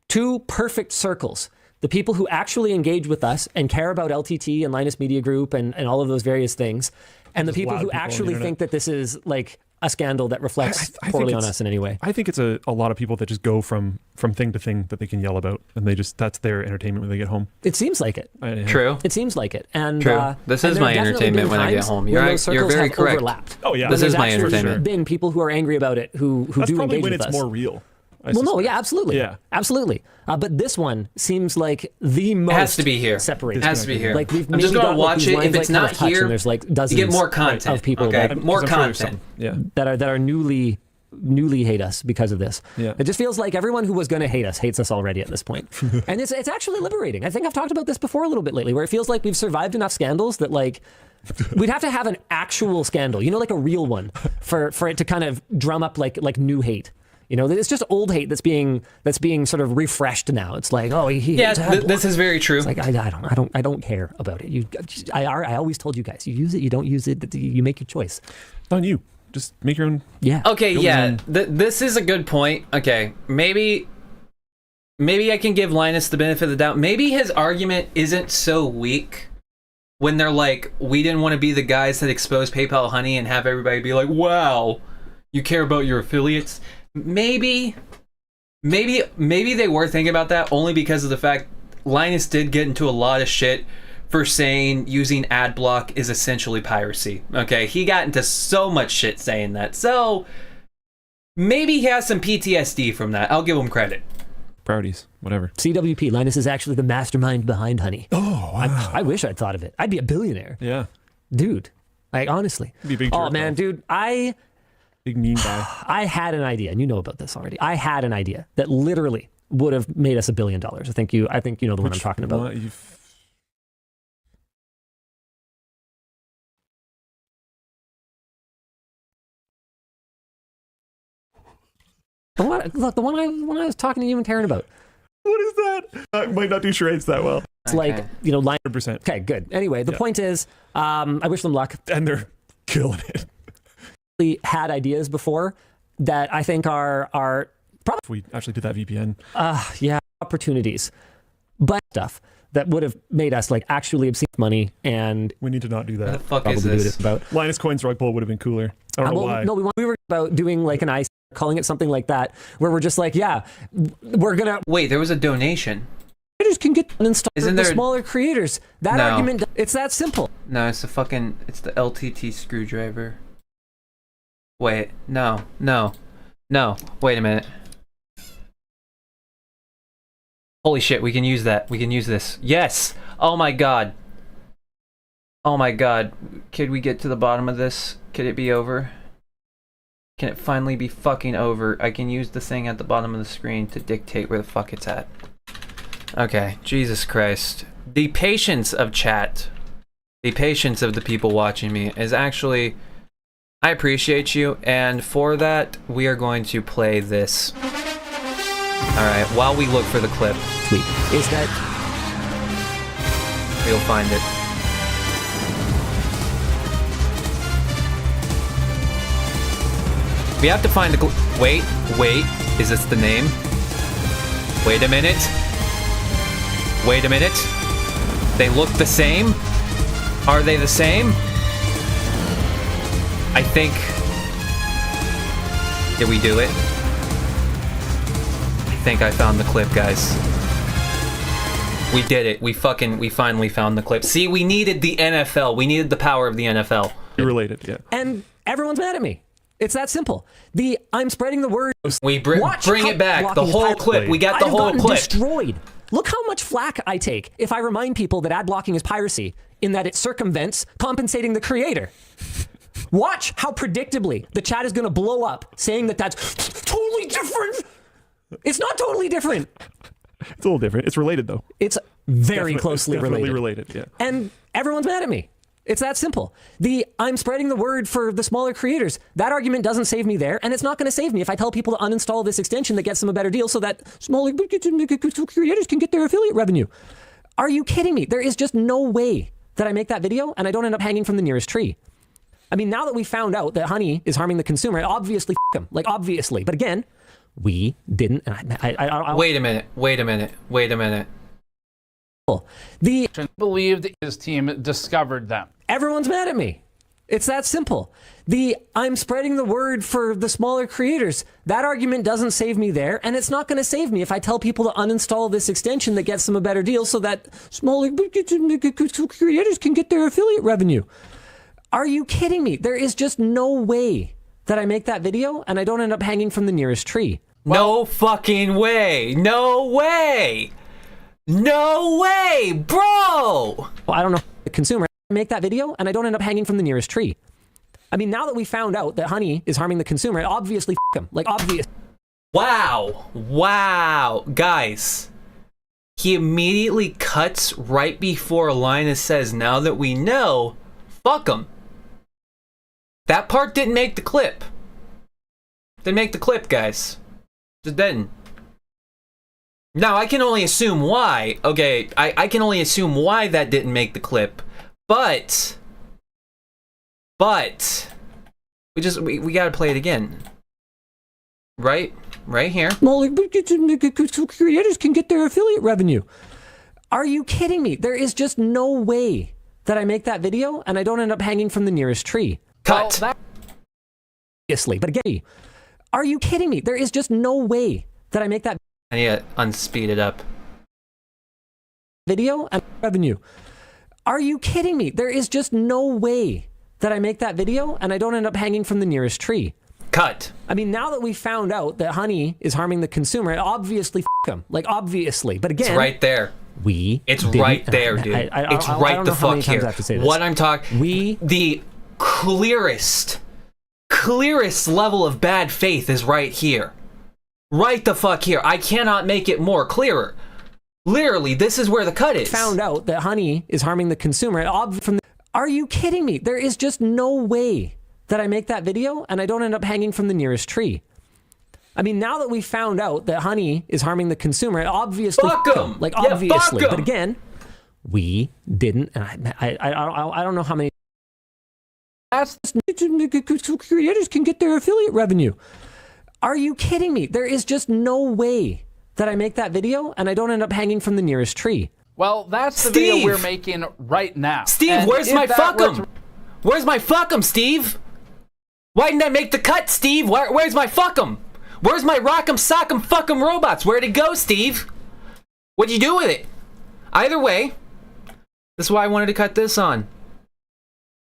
Speaker 3: two perfect circles. The people who actually engage with us and care about LTT and Linus Media Group and all of those various things, and the people
Speaker 4: loud
Speaker 3: who
Speaker 4: people on the
Speaker 3: actually
Speaker 4: internet.
Speaker 3: think that this is like a scandal that reflects
Speaker 4: I think
Speaker 3: poorly on
Speaker 4: it's-
Speaker 3: us in any way.
Speaker 4: I think it's a lot of people that just go from thing to thing that they can yell about, and that's their entertainment when they get home.
Speaker 3: It seems like it.
Speaker 1: True.
Speaker 3: It seems like it. And
Speaker 1: True.
Speaker 3: and
Speaker 1: This is
Speaker 3: there have
Speaker 1: my
Speaker 3: definitely
Speaker 1: entertainment
Speaker 3: been
Speaker 1: when I get
Speaker 3: times
Speaker 1: home.
Speaker 3: when
Speaker 1: You're
Speaker 3: those
Speaker 1: you're
Speaker 3: circles
Speaker 1: very
Speaker 3: have
Speaker 1: correct.
Speaker 3: overlapped.
Speaker 4: Oh yeah,
Speaker 1: This
Speaker 3: There's
Speaker 1: is my
Speaker 3: actually
Speaker 1: entertainment.
Speaker 3: been people who are angry about it who
Speaker 4: that's
Speaker 3: do
Speaker 4: probably
Speaker 3: engage
Speaker 4: when
Speaker 3: with
Speaker 4: it's
Speaker 3: us.
Speaker 4: more real. I
Speaker 3: Well, no,
Speaker 4: suspect.
Speaker 3: yeah, absolutely.
Speaker 4: Yeah.
Speaker 3: Absolutely. But this one seems like the most
Speaker 1: It has to be here.
Speaker 3: separated.
Speaker 1: It has to be here.
Speaker 3: Like we've
Speaker 1: I'm just
Speaker 3: maybe
Speaker 1: gonna
Speaker 3: got, like,
Speaker 1: watch
Speaker 3: these
Speaker 1: it.
Speaker 3: lines,
Speaker 1: If it's
Speaker 3: like, kind
Speaker 1: not
Speaker 3: of touch,
Speaker 1: here,
Speaker 3: and there's like
Speaker 1: you
Speaker 3: dozens
Speaker 1: get more content
Speaker 3: of people
Speaker 1: okay?
Speaker 3: that,
Speaker 1: More
Speaker 4: 'Cause I'm sure there's
Speaker 1: content.
Speaker 4: some- Yeah.
Speaker 3: that are newly hate us because of this.
Speaker 4: Yeah.
Speaker 3: It just feels like everyone who was going to hate us hates us already at this point. And it's actually liberating. I think I've talked about this before a little bit lately, where it feels like we've survived enough scandals that like we'd have to have an actual scandal, like a real one, for it to kind of drum up like new hate. It's just old hate that's being sort of refreshed now. It's like, oh, he
Speaker 1: Yeah,
Speaker 3: hates ad
Speaker 1: this is very true.
Speaker 3: It's like I don't care about it. I always told you guys, you use it, you don't use it, you make your choice.
Speaker 4: It's on you. Just make your own.
Speaker 3: Yeah.
Speaker 1: Okay,
Speaker 4: Build
Speaker 1: yeah,
Speaker 4: your
Speaker 1: this is a good point. Okay, maybe I can give Linus the benefit of the doubt. Maybe his argument isn't so weak when they're like, we didn't want to be the guys that expose PayPal Honey and have everybody be like, wow, you care about your affiliates. Maybe they were thinking about that only because of the fact Linus did get into a lot of shit for saying using ad block is essentially piracy. Okay, he got into so much shit saying that. So maybe he has some PTSD from that. I'll give him credit.
Speaker 4: Priorities, whatever.
Speaker 3: CWP, Linus is actually the mastermind behind Honey.
Speaker 4: Oh, wow.
Speaker 3: I wish I'd thought of it. I'd be a billionaire.
Speaker 4: Yeah.
Speaker 3: Dude. Like, honestly.
Speaker 4: Be a big
Speaker 3: Oh,
Speaker 4: jerk,
Speaker 3: man,
Speaker 4: though.
Speaker 3: dude, I
Speaker 4: Big mean guy.
Speaker 3: had an idea, and you know about this already. I had an idea that literally would have made us $1 billion. I think you know the one I'm talking about.
Speaker 4: What?
Speaker 3: The one I was talking to you and Taryn about.
Speaker 4: What is that? I might not do charades that well.
Speaker 3: It's like, line.
Speaker 4: 100%.
Speaker 3: Okay, good. Anyway, the
Speaker 4: Yeah.
Speaker 3: point is, I wish them luck.
Speaker 4: And they're killing it.
Speaker 3: We had ideas before that I think are
Speaker 4: If we actually did that VPN.
Speaker 3: opportunities, but stuff that would have made us like actually obscene money and
Speaker 4: We need to not do
Speaker 1: What the
Speaker 4: that.
Speaker 1: fuck
Speaker 3: probably
Speaker 1: is
Speaker 3: do
Speaker 1: this?
Speaker 3: this about.
Speaker 4: Linus Coins rug pull would have been cooler. I don't know why.
Speaker 3: No, we were about doing like an ice, calling it something like that, where we're just like, yeah, we're gonna
Speaker 1: Wait, there was a donation.
Speaker 3: creators can get installed.
Speaker 1: Isn't
Speaker 3: The
Speaker 1: there-
Speaker 3: smaller creators. That
Speaker 1: No.
Speaker 3: argument, it's that simple.
Speaker 1: No, it's the LTT screwdriver. Wait, no. Wait a minute. Holy shit, we can use that. We can use this. Yes! Oh my god. Oh my god. Could we get to the bottom of this? Could it be over? Can it finally be fucking over? I can use the thing at the bottom of the screen to dictate where the fuck it's at. Okay, Jesus Christ. The patience of chat, the patience of the people watching me is actually... I appreciate you, and for that, we are going to play this. Alright, while we look for the clip,
Speaker 3: tweet is that
Speaker 1: we'll find it. We have to find the wait, is this the name? Wait a minute. Wait a minute. They look the same? Are they the same? I think... Did we do it? I think I found the clip, guys. We did it. We finally found the clip. See, we needed the NFL. We needed the power of the NFL.
Speaker 4: Related, yeah.
Speaker 3: and everyone's mad at me. It's that simple. I'm spreading the word.
Speaker 1: We bring it back. The whole clip. We got the whole clip.
Speaker 3: Destroyed. Look how much flack I take if I remind people that ad blocking is piracy, in that it circumvents compensating the creator. Watch how predictably the chat is going to blow up saying that that's totally different. It's not totally different.
Speaker 4: It's a little different. It's related, though.
Speaker 3: It's very closely
Speaker 4: definitely
Speaker 3: related.
Speaker 4: Yeah.
Speaker 3: And everyone's mad at me. It's that simple. I'm spreading the word for the smaller creators. That argument doesn't save me there, and it's not going to save me if I tell people to uninstall this extension that gets them a better deal so that smaller creators can get their affiliate revenue. Are you kidding me? There is just no way that I make that video and I don't end up hanging from the nearest tree. I mean, now that we found out that honey is harming the consumer, obviously them. Like, obviously. But again, we didn't. And
Speaker 1: Wait a minute.
Speaker 5: Believed his team discovered them.
Speaker 3: Everyone's mad at me. It's that simple. I'm spreading the word for the smaller creators. That argument doesn't save me there, and it's not going to save me if I tell people to uninstall this extension that gets them a better deal so that smaller creators can get their affiliate revenue. Are you kidding me? There is just no way that I make that video and I don't end up hanging from the nearest tree.
Speaker 1: No fucking way. No way. No way, bro.
Speaker 3: Well, I don't know. The consumer make that video and I don't end up hanging from the nearest tree. I mean, now that we found out that honey is harming the consumer, obviously them. Like, obvious.
Speaker 1: Wow. Guys. He immediately cuts right before Linus says, now that we know, fuck him. That part didn't make the clip. Didn't make the clip, guys. Just didn't. Now, I can only assume why. Okay, I can only assume why that didn't make the clip. But we gotta play it again. Right here.
Speaker 3: Smaller creators can get their affiliate revenue. Are you kidding me? There is just no way that I make that video and I don't end up hanging from the nearest tree.
Speaker 1: Cut.
Speaker 3: Obviously, but again, are you kidding me? There is just no way that I make that
Speaker 1: I need to unspeed it up.
Speaker 3: video and revenue. Are you kidding me? There is just no way that I make that video and I don't end up hanging from the nearest tree.
Speaker 1: Cut.
Speaker 3: I mean, now that we found out that honey is harming the consumer, obviously them. Like, obviously. But again,
Speaker 1: it's right there.
Speaker 3: It's
Speaker 1: right there, dude. It's right the fuck here. What I'm talking, the clearest level of bad faith is right here. Right the fuck here. I cannot make it more clearer. Literally, this is where the cut is.
Speaker 3: Found out that honey is harming the consumer. Are you kidding me? There is just no way that I make that video and I don't end up hanging from the nearest tree. I mean, now that we found out that honey is harming the consumer, obviously
Speaker 1: fuck them.
Speaker 3: Like,
Speaker 1: yeah,
Speaker 3: obviously.
Speaker 1: Fuck
Speaker 3: but again, we didn't. And I don't know how many. That's creators can get their affiliate revenue. Are you kidding me? There is just no way that I make that video and I don't end up hanging from the nearest tree.
Speaker 5: Well, that's the video we're making right now.
Speaker 1: Steve,
Speaker 5: and
Speaker 1: where's my fuck 'em? Where's my fuck 'em, Steve? Why didn't I make the cut, Steve? Where's my fuck 'em? Where's my rock 'em, sock 'em, fuck 'em robots? Where'd it go, Steve? What'd you do with it? Either way, this is why I wanted to cut this on.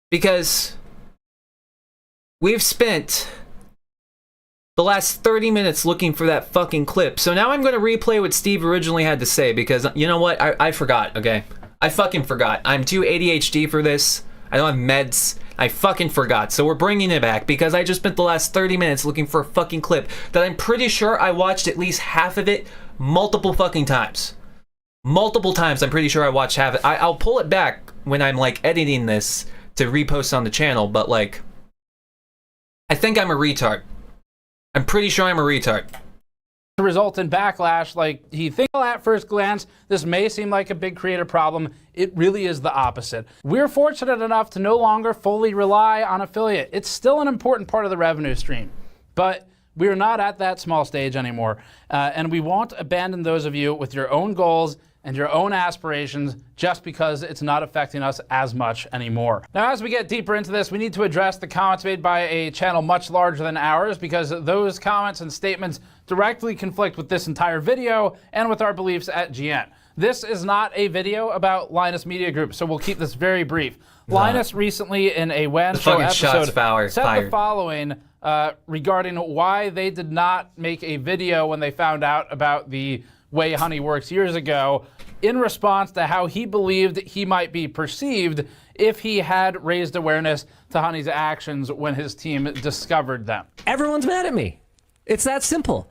Speaker 1: Because we've spent the last 30 minutes looking for that fucking clip. So now I'm going to replay what Steve originally had to say because, you know what? I forgot, okay? I fucking forgot. I'm too ADHD for this. I don't have meds. I fucking forgot. So we're bringing it back because I just spent the last 30 minutes looking for a fucking clip that I'm pretty sure I watched at least half of it multiple fucking times. Multiple times, I'm pretty sure I watched half of it. I'll pull it back when I'm, like, editing this to repost on the channel, but, like, I think I'm a retard. I'm pretty sure I'm a retard.
Speaker 5: to result in backlash like he thinks. At first glance, this may seem like a big creator problem. It really is the opposite. We're fortunate enough to no longer fully rely on affiliate. It's still an important part of the revenue stream, but we're not at that small stage anymore. And we won't abandon those of you with your own goals and your own aspirations just because it's not affecting us as much anymore. Now, as we get deeper into this, we need to address the comments made by a channel much larger than ours, because those comments and statements directly conflict with this entire video and with our beliefs at GN. This is not a video about Linus Media Group, so we'll keep this very brief. Linus recently in a WAN show episode said the following regarding why they did not make a video when they found out about the way Honey works years ago, in response to how he believed he might be perceived if he had raised awareness to Honey's actions when his team discovered them.
Speaker 3: Everyone's mad at me. It's that simple.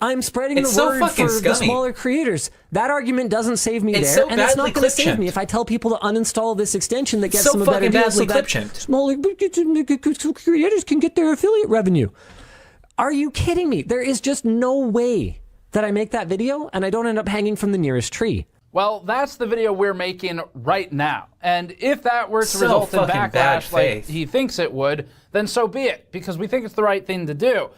Speaker 3: I'm spreading the
Speaker 1: so
Speaker 3: word
Speaker 1: fucking
Speaker 3: for
Speaker 1: scummy.
Speaker 3: the smaller creators. That argument doesn't save me
Speaker 1: It's
Speaker 3: there,
Speaker 1: so
Speaker 3: and it's not
Speaker 1: badly
Speaker 3: going to save
Speaker 1: clip-chimped.
Speaker 3: me if I tell people to uninstall this extension that gets
Speaker 1: So
Speaker 3: them a better
Speaker 1: fucking
Speaker 3: deal so
Speaker 1: badly
Speaker 3: that
Speaker 1: clip-chimped.
Speaker 3: smaller creators can get their affiliate revenue. Are you kidding me? There is just no way that I make that video and I don't end up hanging from the nearest tree.
Speaker 5: Well, that's the video we're making right now. And if that were to
Speaker 1: So
Speaker 5: result in
Speaker 1: fucking bad
Speaker 5: backlash like
Speaker 1: faith.
Speaker 5: he thinks it would, then so be it, because we think it's the right thing to do.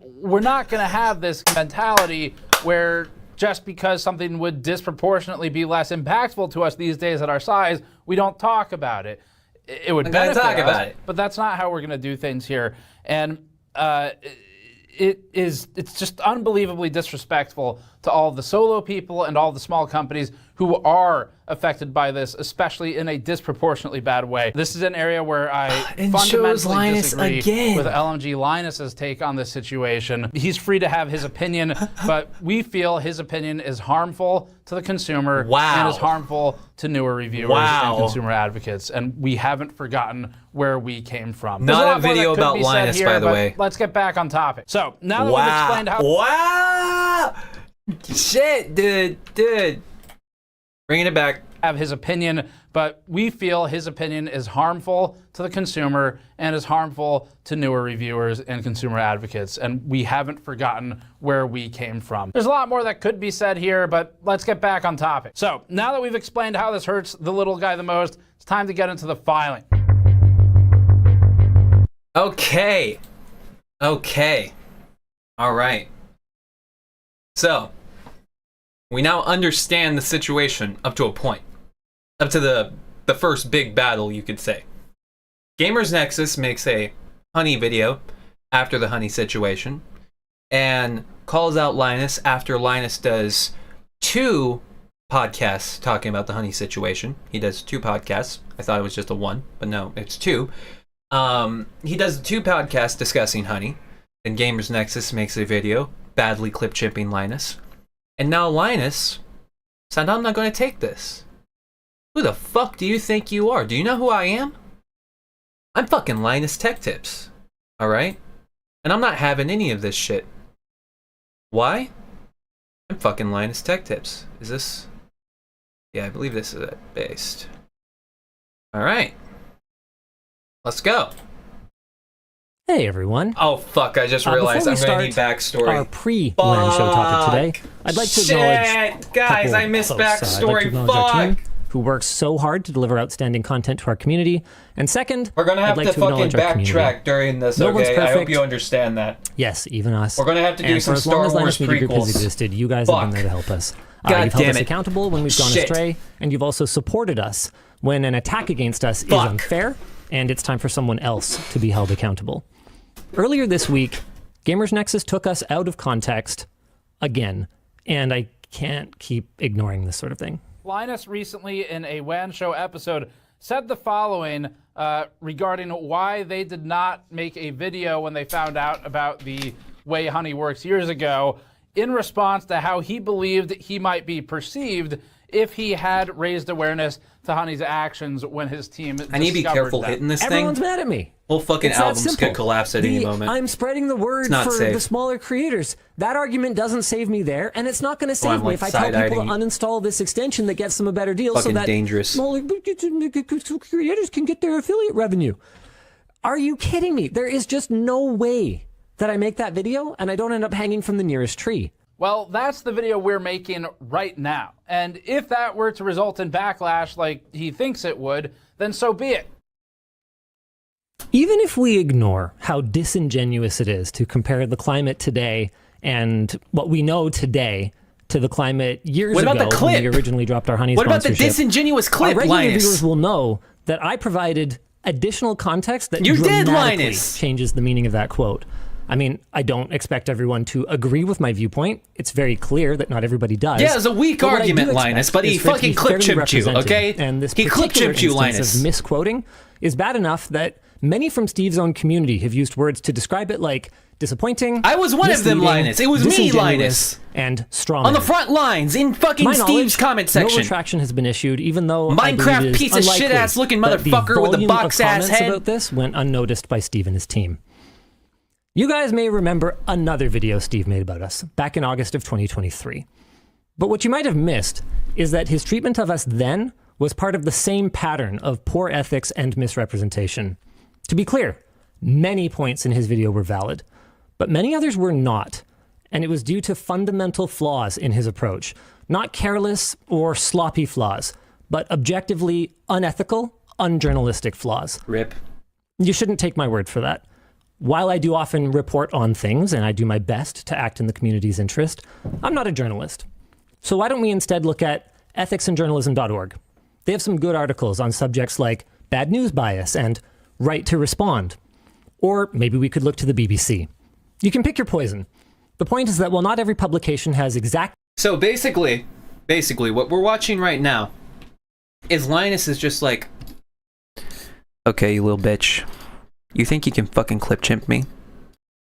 Speaker 5: We're not going to have this mentality where just because something would disproportionately be less impactful to us these days at our size, we don't talk about it. It would benefit
Speaker 1: talk
Speaker 5: us,
Speaker 1: about it.
Speaker 5: but that's not how we're going to do things here. And it's just unbelievably disrespectful to all the solo people and all the small companies who are affected by this, especially in a disproportionately bad way. This is an area where I
Speaker 1: And shows
Speaker 5: fundamentally
Speaker 1: Linus
Speaker 5: disagree
Speaker 1: again.
Speaker 5: with LMG Linus's take on this situation. He's free to have his opinion, but we feel his opinion is harmful to the consumer and is harmful to newer reviewers and consumer advocates. And we haven't forgotten where we came from. There's
Speaker 1: Not
Speaker 5: lot
Speaker 1: a
Speaker 5: more that
Speaker 1: video
Speaker 5: could
Speaker 1: about
Speaker 5: be said
Speaker 1: Linus,
Speaker 5: here,
Speaker 1: by the
Speaker 5: but
Speaker 1: way.
Speaker 5: Let's get back on topic. So now that we've explained how
Speaker 1: Wow! Shit, dude. Bringing it back.
Speaker 5: have his opinion, but we feel his opinion is harmful to the consumer and is harmful to newer reviewers and consumer advocates, and we haven't forgotten where we came from. There's a lot more that could be said here, but let's get back on topic. So now that we've explained how this hurts the little guy the most, it's time to get into the filing.
Speaker 1: Okay. All right. So, we now understand the situation up to a point. Up to the first big battle, you could say. Gamers Nexus makes a Honey video after the Honey situation and calls out Linus after Linus does 2 podcasts talking about the Honey situation. He does 2 podcasts. I thought it was just a 1, but no, it's 2. He does 2 podcasts discussing Honey. Then Gamers Nexus makes a video badly clip-chipping Linus. And now Linus said, I'm not going to take this. Who the fuck do you think you are? Do you know who I am? I'm fucking Linus Tech Tips. Alright? And I'm not having any of this shit. Why? I'm fucking Linus Tech Tips. Is this? Yeah, I believe this is it based. Alright. Let's go.
Speaker 3: Hey everyone.
Speaker 1: Oh fuck, I just realized I'm going to need backstory.
Speaker 3: Our pre-WAN show topic today, I'd like to acknowledge
Speaker 1: guys, I missed backstory. Fuck.
Speaker 3: Who works so hard to deliver outstanding content to our community. And second,
Speaker 1: We're gonna have
Speaker 3: I'd like
Speaker 1: to fucking
Speaker 3: acknowledge our community.
Speaker 1: backtrack during this,
Speaker 3: No one's
Speaker 1: okay? I hope
Speaker 3: perfect.
Speaker 1: you understand that.
Speaker 3: Yes, even us.
Speaker 1: We're gonna have to do
Speaker 3: and
Speaker 1: some
Speaker 3: for as
Speaker 1: Star
Speaker 3: long as
Speaker 1: Wars
Speaker 3: Linus Media Group has
Speaker 1: prequels.
Speaker 3: existed, you guys have been
Speaker 1: Fuck.
Speaker 3: there to help us.
Speaker 1: God
Speaker 3: You've held
Speaker 1: damn
Speaker 3: us
Speaker 1: it.
Speaker 3: accountable when we've gone
Speaker 1: Shit.
Speaker 3: astray, and you've also supported us when an attack against us is
Speaker 1: Fuck.
Speaker 3: unfair, and it's time for someone else to be held accountable. Earlier this week, Gamers Nexus took us out of context again, and I can't keep ignoring this sort of thing.
Speaker 5: Linus recently in a WAN show episode said the following regarding why they did not make a video when they found out about the way Honey works years ago, in response to how he believed he might be perceived if he had raised awareness to Honey's actions when his team
Speaker 1: I need to be careful
Speaker 5: them.
Speaker 1: hitting this
Speaker 3: Everyone's
Speaker 1: thing.
Speaker 3: mad at me.
Speaker 1: Whole fucking
Speaker 3: It's that
Speaker 1: albums
Speaker 3: simple.
Speaker 1: could collapse at any moment.
Speaker 3: I'm spreading the word
Speaker 1: not
Speaker 3: for
Speaker 1: safe.
Speaker 3: the smaller creators. That argument doesn't save me there, and it's not going to save
Speaker 1: I'm,
Speaker 3: me
Speaker 1: like,
Speaker 3: if I tell people to
Speaker 1: side-eyeing.
Speaker 3: uninstall this extension that gets them a better deal so
Speaker 1: Fucking
Speaker 3: that
Speaker 1: dangerous.
Speaker 3: smaller creators can get their affiliate revenue. Are you kidding me? There is just no way that I make that video and I don't end up hanging from the nearest tree.
Speaker 5: Well, that's the video we're making right now. And if that were to result in backlash like he thinks it would, then so be it.
Speaker 3: Even if we ignore how disingenuous it is to compare the climate today and what we know today to the climate years
Speaker 1: What about
Speaker 3: ago
Speaker 1: the clip?
Speaker 3: when we originally dropped our honey
Speaker 1: What about the
Speaker 3: sponsorship,
Speaker 1: disingenuous clip,
Speaker 3: our regular
Speaker 1: Linus?
Speaker 3: viewers will know that I provided additional context that
Speaker 1: You did,
Speaker 3: dramatically
Speaker 1: Linus!
Speaker 3: changes the meaning of that quote. I mean, I don't expect everyone to agree with my viewpoint. It's very clear that not everybody does.
Speaker 1: Yeah, it was a weak
Speaker 3: But what I do
Speaker 1: argument, Linus,
Speaker 3: expect
Speaker 1: but he
Speaker 3: is for it to be
Speaker 1: fucking clip
Speaker 3: fairly
Speaker 1: chimped you,
Speaker 3: represented.
Speaker 1: okay?
Speaker 3: And this
Speaker 1: He clip
Speaker 3: particular
Speaker 1: chimped you,
Speaker 3: instance
Speaker 1: Linus.
Speaker 3: of misquoting is bad enough that many from Steve's own community have used words to describe it like disappointing.
Speaker 1: I was one of them,
Speaker 3: misleading,
Speaker 1: Linus. It was me,
Speaker 3: disingenuous,
Speaker 1: Linus.
Speaker 3: and strong.
Speaker 1: On the front lines, in fucking
Speaker 3: My
Speaker 1: Steve's
Speaker 3: knowledge,
Speaker 1: comment
Speaker 3: no
Speaker 1: section.
Speaker 3: retraction has been issued, even though I believe
Speaker 1: Minecraft
Speaker 3: it is
Speaker 1: piece of shit
Speaker 3: unlikely
Speaker 1: ass looking
Speaker 3: that the
Speaker 1: motherfucker with a
Speaker 3: volume
Speaker 1: box
Speaker 3: of
Speaker 1: ass
Speaker 3: comments
Speaker 1: head.
Speaker 3: about this went unnoticed by Steve and his team. You guys may remember another video Steve made about us back in August of 2023. But what you might have missed is that his treatment of us then was part of the same pattern of poor ethics and misrepresentation. To be clear, many points in his video were valid, but many others were not. And it was due to fundamental flaws in his approach. Not careless or sloppy flaws, but objectively unethical, unjournalistic flaws.
Speaker 1: Rip.
Speaker 3: You shouldn't take my word for that. While I do often report on things and I do my best to act in the community's interest, I'm not a journalist. So why don't we instead look at ethicsandjournalism.org? They have some good articles on subjects like bad news bias and right to respond. Or maybe we could look to the BBC. You can pick your poison. The point is that while not every publication has exact...
Speaker 1: So basically, what we're watching right now is Linus is just like, okay, you little bitch. You think you can fucking clip chimp me?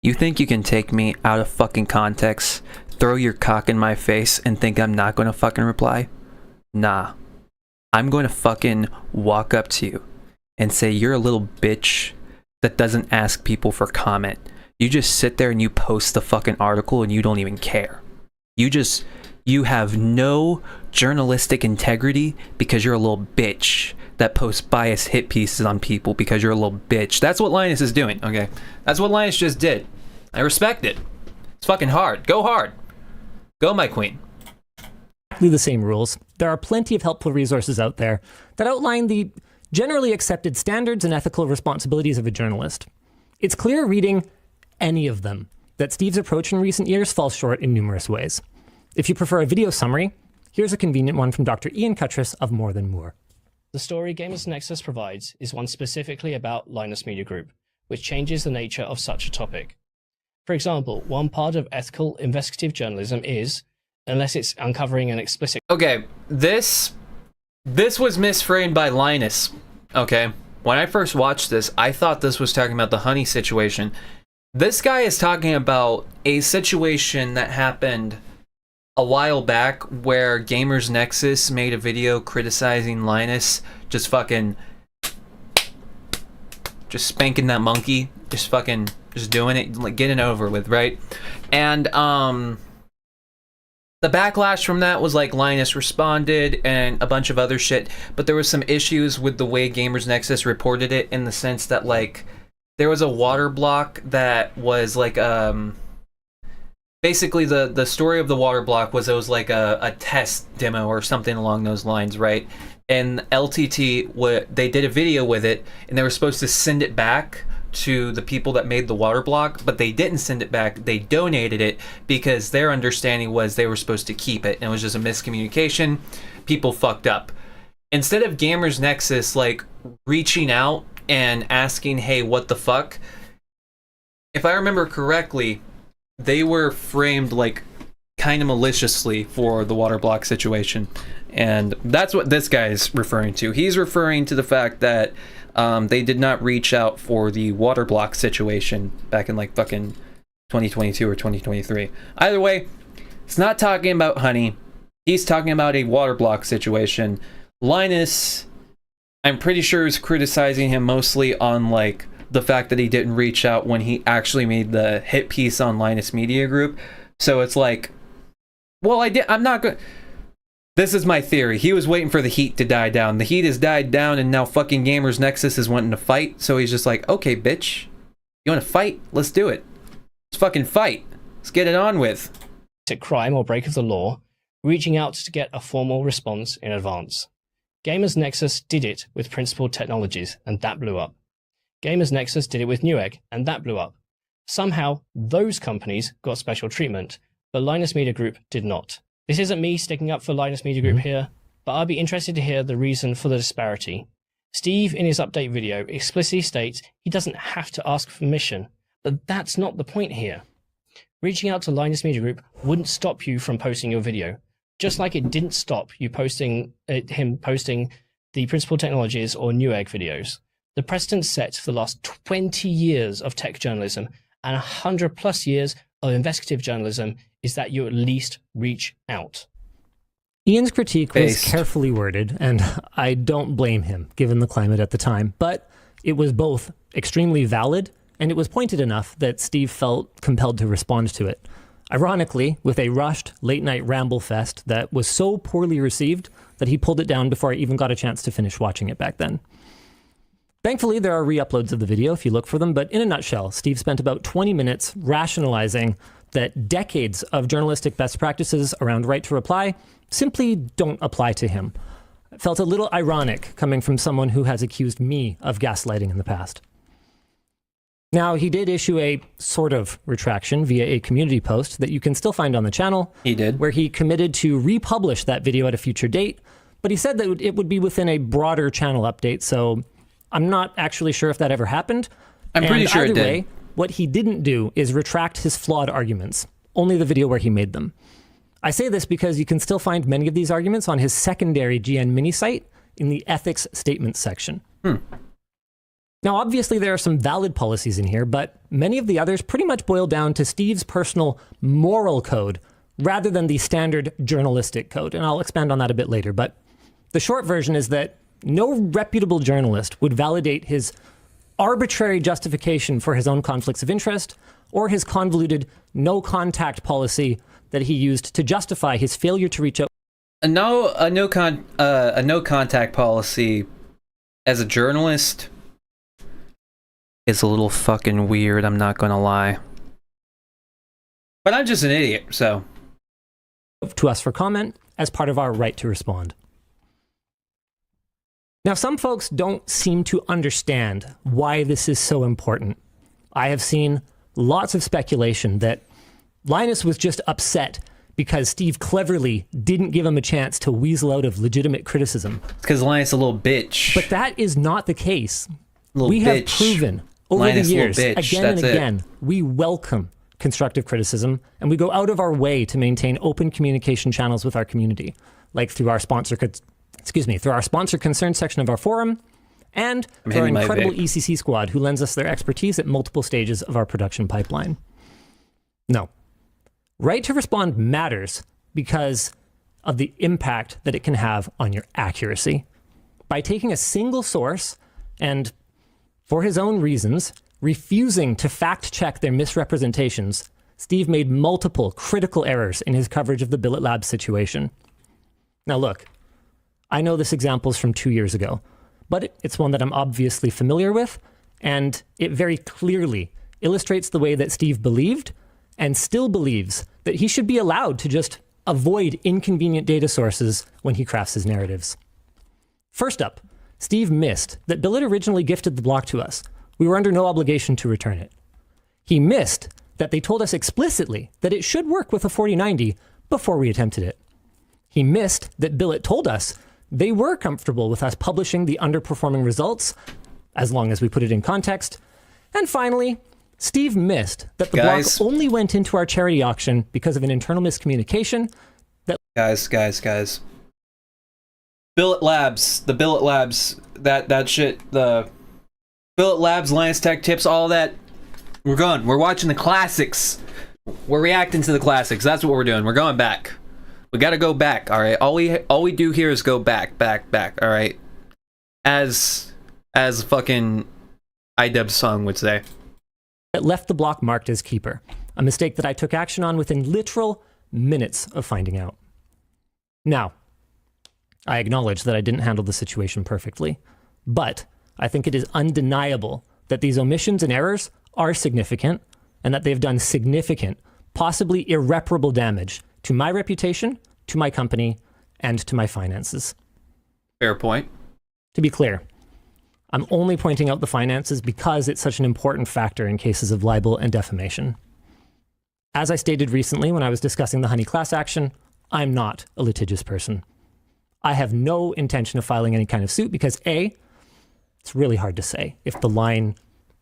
Speaker 1: You think you can take me out of fucking context, throw your cock in my face, and think I'm not gonna fucking reply? Nah. I'm going to fucking walk up to you and say you're a little bitch that doesn't ask people for comment. You just sit there and you post the fucking article and you don't even care. You have no journalistic integrity because you're a little bitch that posts biased hit pieces on people because you're a little bitch. That's what Linus is doing, okay? That's what Linus just did. I respect it. It's fucking hard. Go hard. Go, my queen.
Speaker 3: Exactly the same rules. There are plenty of helpful resources out there that outline the generally accepted standards and ethical responsibilities of a journalist. It's clear reading any of them that Steve's approach in recent years falls short in numerous ways. If you prefer a video summary, here's a convenient one from Dr. Ian Cuttress of More Than Moore.
Speaker 7: The story Gamers Nexus provides is one specifically about Linus Media Group, which changes the nature of such a topic. For example, one part of ethical investigative journalism is, unless it's uncovering an explicit...
Speaker 1: Okay, this was misframed by Linus, okay? When I first watched this, I thought this was talking about the honey situation. This guy is talking about a situation that happened a while back where Gamers Nexus made a video criticizing Linus just spanking that monkey, just doing it, like getting it over with, right? And the backlash from that was like Linus responded and a bunch of other shit, but there was some issues with the way Gamers Nexus reported it in the sense that like there was a water block that was like basically the story of the water block was it was like a test demo or something along those lines, right? And LTT, they did a video with it and they were supposed to send it back to the people that made the water block, but they didn't send it back. They donated it because their understanding was they were supposed to keep it, and it was just a miscommunication. People fucked up. Instead of Gamers Nexus like reaching out and asking, hey, what the fuck? If I remember correctly, they were framed like kind of maliciously for the water block situation. And that's what this guy is referring to. He's referring to the fact that they did not reach out for the water block situation back in like fucking 2022 or 2023. Either way, it's not talking about honey. He's talking about a water block situation. Linus, I'm pretty sure, is criticizing him mostly on like the fact that he didn't reach out when he actually made the hit piece on Linus Media Group. So it's like, well, I'm not going. This is my theory. He was waiting for the heat to die down. The heat has died down, and now fucking Gamers Nexus is wanting to fight. So he's just like, okay, bitch, you want to fight? Let's do it. Let's fucking fight. Let's get it on with.
Speaker 7: Crime or break of the law, reaching out to get a formal response in advance. Gamers Nexus did it with Principled Technologies, and that blew up. Gamers Nexus did it with Newegg, and that blew up. Somehow, those companies got special treatment, but Linus Media Group did not. This isn't me sticking up for Linus Media Group here, but I'd be interested to hear the reason for the disparity. Steve, in his update video, explicitly states he doesn't have to ask permission, but that's not the point here. Reaching out to Linus Media Group wouldn't stop you from posting your video, just like it didn't stop you him posting the Principled Technologies or Newegg videos. The precedent set for the last 20 years of tech journalism and 100 plus years of investigative journalism is that you at least reach out.
Speaker 3: Ian's critique was
Speaker 1: Based.
Speaker 3: carefully worded, and I don't blame him, given the climate at the time, but it was both extremely valid and it was pointed enough that Steve felt compelled to respond to it. Ironically, with a rushed late-night ramble fest that was so poorly received that he pulled it down before I even got a chance to finish watching it back then. Thankfully, there are re-uploads of the video if you look for them, but in a nutshell, Steve spent about 20 minutes rationalizing that decades of journalistic best practices around right to reply simply don't apply to him. It felt a little ironic coming from someone who has accused me of gaslighting in the past. Now, he did issue a sort of retraction via a community post that you can still find on the channel.
Speaker 1: He did.
Speaker 3: Where he committed to republish that video at a future date, but he said that it would be within a broader channel update, so I'm not actually sure if that ever happened.
Speaker 1: I'm pretty sure it
Speaker 3: either
Speaker 1: did.
Speaker 3: way, what he didn't do is retract his flawed arguments, only the video where he made them. I say this because you can still find many of these arguments on his secondary GN mini site in the ethics statements section. Now, obviously, there are some valid policies in here, but many of the others pretty much boil down to Steve's personal moral code rather than the standard journalistic code, and I'll expand on that a bit later. But the short version is that no reputable journalist would validate his arbitrary justification for his own conflicts of interest or his convoluted no-contact policy that he used to justify his failure to reach out.
Speaker 1: A no contact policy as a journalist is a little fucking weird, I'm not gonna lie. But I'm just an idiot, so.
Speaker 3: To us for comment as part of our right to respond. Now, some folks don't seem to understand why this is so important. I have seen lots of speculation that Linus was just upset because Steve cleverly didn't give him a chance to weasel out of legitimate criticism.
Speaker 1: It's because Linus is a little bitch.
Speaker 3: But that is not the case.
Speaker 1: Little
Speaker 3: We have
Speaker 1: bitch.
Speaker 3: proven over
Speaker 1: Linus,
Speaker 3: the
Speaker 1: little
Speaker 3: years,
Speaker 1: bitch,
Speaker 3: again and
Speaker 1: that's it.
Speaker 3: again, we welcome constructive criticism and we go out of our way to maintain open communication channels with our community, like through our sponsor concern section of our forum and through our
Speaker 1: hitting my
Speaker 3: incredible
Speaker 1: Vic.
Speaker 3: ECC squad who lends us their expertise at multiple stages of our production pipeline. No. Right to respond matters because of the impact that it can have on your accuracy. By taking a single source and, for his own reasons, refusing to fact-check their misrepresentations, Steve made multiple critical errors in his coverage of the Billet Labs situation. Now look, I know this example is from 2 years ago, but it's one that I'm obviously familiar with, and it very clearly illustrates the way that Steve believed and still believes that he should be allowed to just avoid inconvenient data sources when he crafts his narratives. First up, Steve missed that Billet originally gifted the block to us. We were under no obligation to return it. He missed that they told us explicitly that it should work with a 4090 before we attempted it. He missed that Billet told us they were comfortable with us publishing the underperforming results, as long as we put it in context. And finally, Steve missed that the block only went into our charity auction because of an internal miscommunication.
Speaker 1: Guys. Billet Labs, the Billet Labs, that shit, the Billet Labs, Linus Tech tips, all that. We're going. We're watching the classics. We're reacting to the classics. That's what we're doing. We're going back. We gotta go back, all right? All we do here is go back, all right? As fucking iDubbbz song would say.
Speaker 3: It left the block marked as keeper, a mistake that I took action on within literal minutes of finding out. Now, I acknowledge that I didn't handle the situation perfectly, but I think it is undeniable that these omissions and errors are significant and that they've done significant, possibly irreparable damage to my reputation, to my company, and to my finances.
Speaker 1: Fair point.
Speaker 3: To be clear, I'm only pointing out the finances because it's such an important factor in cases of libel and defamation. As I stated recently when I was discussing the Honey class action, I'm not a litigious person. I have no intention of filing any kind of suit because A, it's really hard to say if the line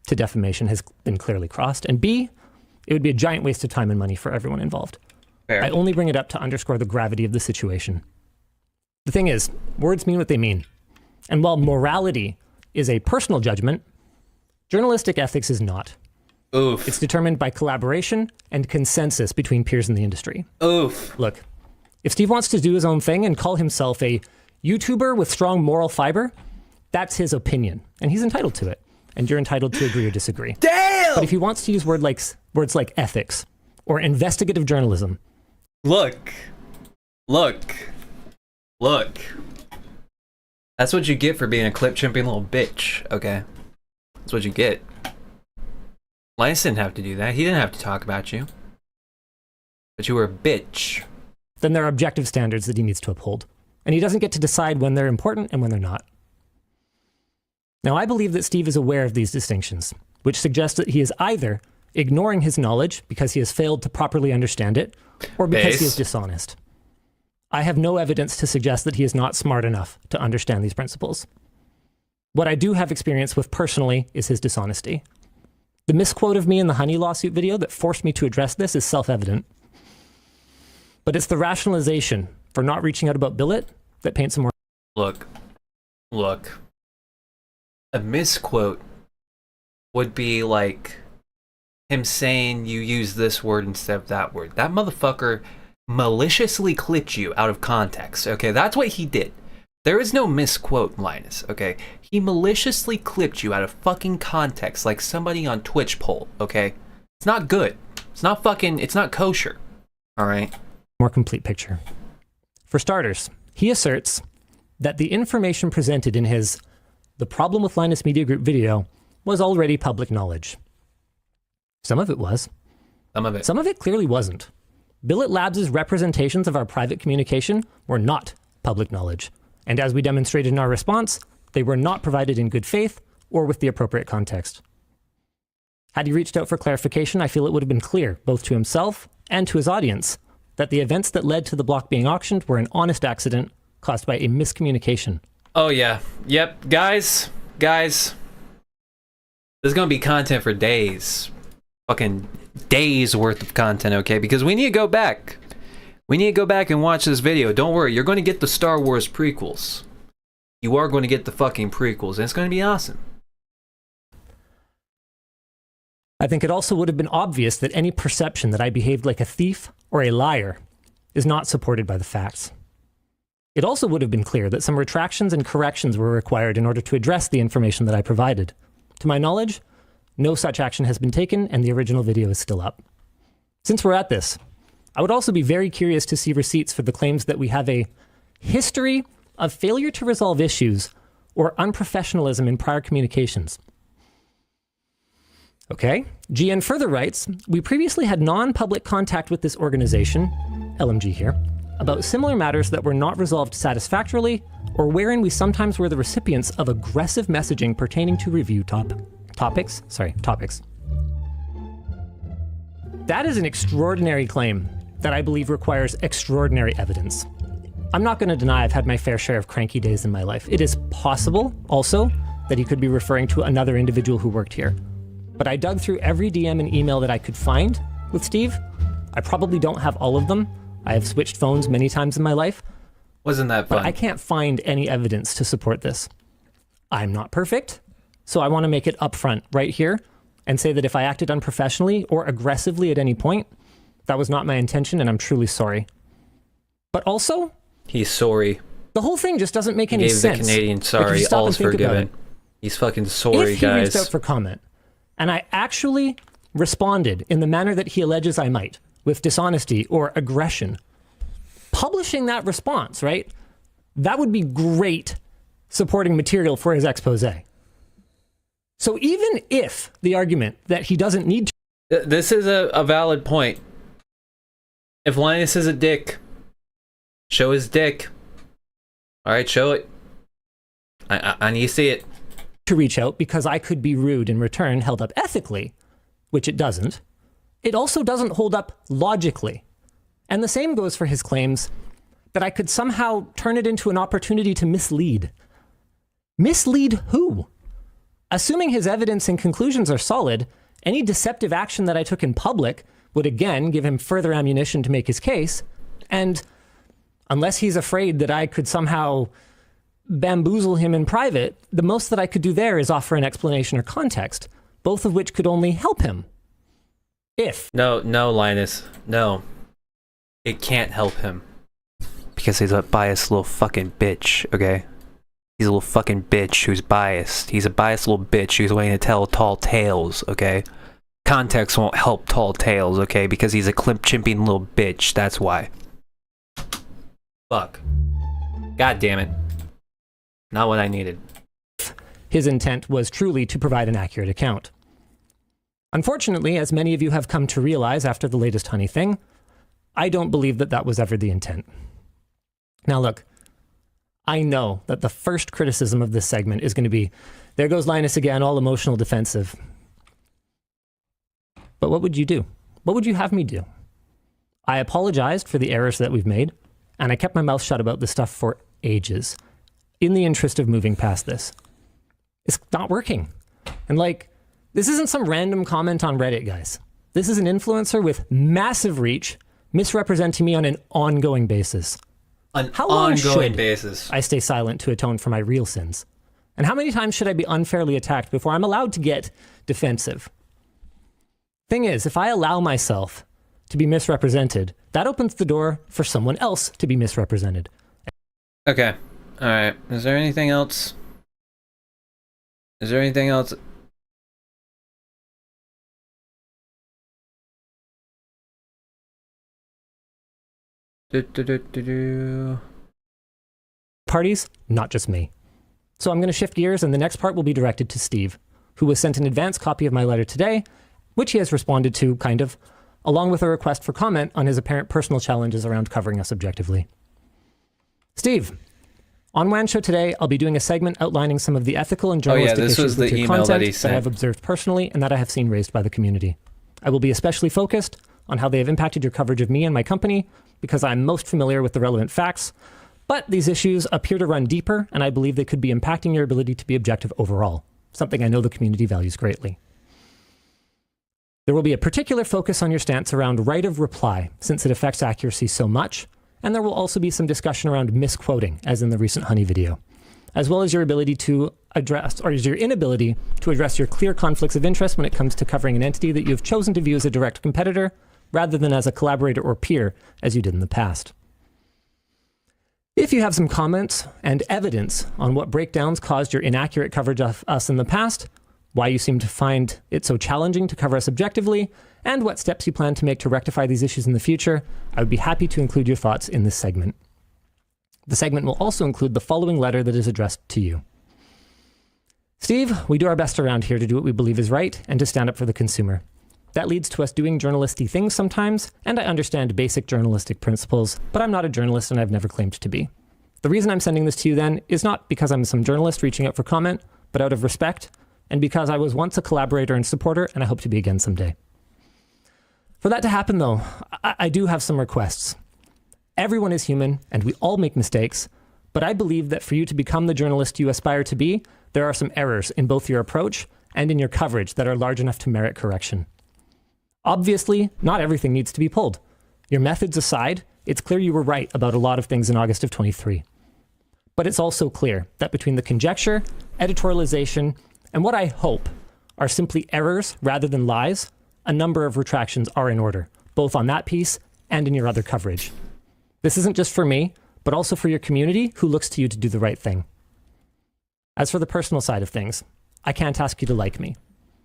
Speaker 3: to defamation has been clearly crossed, and B, it would be a giant waste of time and money for everyone involved.
Speaker 1: Fair.
Speaker 3: I only bring it up to underscore the gravity of the situation. The thing is, words mean what they mean. And while morality is a personal judgment, journalistic ethics is not.
Speaker 1: Oof.
Speaker 3: It's determined by collaboration and consensus between peers in the industry.
Speaker 1: Oof.
Speaker 3: Look, if Steve wants to do his own thing and call himself a YouTuber with strong moral fiber, that's his opinion, and he's entitled to it. And you're entitled to agree or disagree.
Speaker 1: Damn!
Speaker 3: But if he wants to use words like ethics or investigative journalism,
Speaker 1: Look. That's what you get for being a clip chimping little bitch, okay? That's what you get. Linus didn't have to do that. He didn't have to talk about you. But you were a bitch.
Speaker 3: then there are objective standards that he needs to uphold. And he doesn't get to decide when they're important and when they're not. Now, I believe that Steve is aware of these distinctions, which suggests that he is either ignoring his knowledge because he has failed to properly understand it, or because he is dishonest. I have no evidence to suggest that he is not smart enough to understand these principles. What I do have experience with personally is his dishonesty. The misquote of me in the Honey lawsuit video that forced me to address this is self-evident. But it's the rationalization for not reaching out about Billet that paints a more...
Speaker 1: Look. A misquote would be like him saying you use this word instead of that word. That motherfucker maliciously clipped you out of context, okay? That's what he did. There is no misquote, Linus, okay? He maliciously clipped you out of fucking context like somebody on Twitch poll, okay? It's not good. It's not kosher, all right?
Speaker 3: more complete picture. For starters, he asserts that the information presented in his The Problem with Linus Media Group video was already public knowledge. Some of it was. Some of it clearly wasn't. Billet Labs' representations of our private communication were not public knowledge. And as we demonstrated in our response, they were not provided in good faith or with the appropriate context. Had he reached out for clarification, I feel it would have been clear, both to himself and to his audience, that the events that led to the block being auctioned were an honest accident caused by a miscommunication.
Speaker 1: Oh yeah. Yep. Guys. There's gonna be content for days. Fucking days worth of content, okay? Because we need to go back. We need to go back and watch this video. Don't worry, you're going to get the Star Wars prequels. You are going to get the fucking prequels, and it's going to be awesome.
Speaker 3: I think it also would have been obvious that any perception that I behaved like a thief or a liar is not supported by the facts. It also would have been clear that some retractions and corrections were required in order to address the information that I provided. To my knowledge, no such action has been taken, and the original video is still up. Since we're at this, I would also be very curious to see receipts for the claims that we have a history of failure to resolve issues or unprofessionalism in prior communications. Okay, GN further writes, we previously had non-public contact with this organization, LMG here, about similar matters that were not resolved satisfactorily or wherein we sometimes were the recipients of aggressive messaging pertaining to review topics. That is an extraordinary claim that I believe requires extraordinary evidence. I'm not going to deny I've had my fair share of cranky days in my life. It is possible, also, that he could be referring to another individual who worked here. But I dug through every DM and email that I could find with Steve. I probably don't have all of them. I have switched phones many times in my life.
Speaker 1: Wasn't that fun?
Speaker 3: But I can't find any evidence to support this. I'm not perfect, so I want to make it upfront right here and say that if I acted unprofessionally or aggressively at any point, that was not my intention and I'm truly sorry. But also...
Speaker 1: He's sorry.
Speaker 3: The whole thing just doesn't make any sense.
Speaker 1: Gave the Canadian sorry, all's forgiven. He's fucking sorry,
Speaker 3: if he
Speaker 1: guys.
Speaker 3: reached out for comment, and I actually responded in the manner that he alleges I might, with dishonesty or aggression, publishing that response, right? That would be great supporting material for his expose. So even if the argument that he doesn't need to
Speaker 1: This is a valid point. If Linus is a dick, show his dick. All right, show it. I need to see it.
Speaker 3: To reach out because I could be rude in return held up ethically, which it doesn't. It also doesn't hold up logically. And the same goes for his claims that I could somehow turn it into an opportunity to mislead. Mislead who? Assuming his evidence and conclusions are solid, any deceptive action that I took in public would again give him further ammunition to make his case. And unless he's afraid that I could somehow bamboozle him in private, the most that I could do there is offer an explanation or context, both of which could only help him.
Speaker 1: No, Linus. No. It can't help him. Because he's a biased little fucking bitch, okay? He's a little fucking bitch who's biased. He's a biased little bitch who's waiting to tell tall tales, okay? Context won't help tall tales, okay? Because he's a chimping little bitch, that's why. Fuck. God damn it. Not what I needed.
Speaker 3: His intent was truly to provide an accurate account. Unfortunately, as many of you have come to realize after the latest honey thing, I don't believe that that was ever the intent. Now look, I know that the first criticism of this segment is going to be, there goes Linus again, all emotional defensive. But what would you do? What would you have me do? I apologized for the errors that we've made, and I kept my mouth shut about this stuff for ages, in the interest of moving past this. It's not working. And like, this isn't some random comment on Reddit, guys. This is an influencer with massive reach, misrepresenting me on an ongoing basis. How long should I stay silent to atone for my real sins? And how many times should I be unfairly attacked before I'm allowed to get defensive? Thing is, if I allow myself to be misrepresented, that opens the door for someone else to be misrepresented.
Speaker 1: Okay. Alright. Is there anything else? Is there anything else?
Speaker 3: Parties, not just me. So I'm going to shift gears, and the next part will be directed to Steve, who was sent an advance copy of my letter today, which he has responded to, kind of, along with a request for comment on his apparent personal challenges around covering us objectively. Steve, on WAN Show today, I'll be doing a segment outlining some of the ethical and journalistic issues with your content that I've observed personally and that I have seen raised by the community. I will be especially focused on how they have impacted your coverage of me and my company, because I'm most familiar with the relevant facts, but these issues appear to run deeper, and I believe they could be impacting your ability to be objective overall, something I know the community values greatly. There will be a particular focus on your stance around right of reply, since it affects accuracy so much, and there will also be some discussion around misquoting, as in the recent Honey video, as well as your ability to address, or your inability to address your clear conflicts of interest when it comes to covering an entity that you have chosen to view as a direct competitor, rather than as a collaborator or peer, as you did in the past. If you have some comments and evidence on what breakdowns caused your inaccurate coverage of us in the past, why you seem to find it so challenging to cover us objectively, and what steps you plan to make to rectify these issues in the future, I would be happy to include your thoughts in this segment. The segment will also include the following letter that is addressed to you. Steve, we do our best around here to do what we believe is right and to stand up for the consumer. That leads to us doing journalisty things sometimes, and I understand basic journalistic principles, but I'm not a journalist and I've never claimed to be. The reason I'm sending this to you then is not because I'm some journalist reaching out for comment, but out of respect, and because I was once a collaborator and supporter, and I hope to be again someday. For that to happen though, I do have some requests. Everyone is human, and we all make mistakes, but I believe that for you to become the journalist you aspire to be, there are some errors in both your approach and in your coverage that are large enough to merit correction. Obviously, not everything needs to be pulled. Your methods aside, it's clear you were right about a lot of things in August of 23. But it's also clear that between the conjecture, editorialization, and what I hope are simply errors rather than lies, a number of retractions are in order, both on that piece and in your other coverage. This isn't just for me, but also for your community who looks to you to do the right thing. As for the personal side of things, I can't ask you to like me.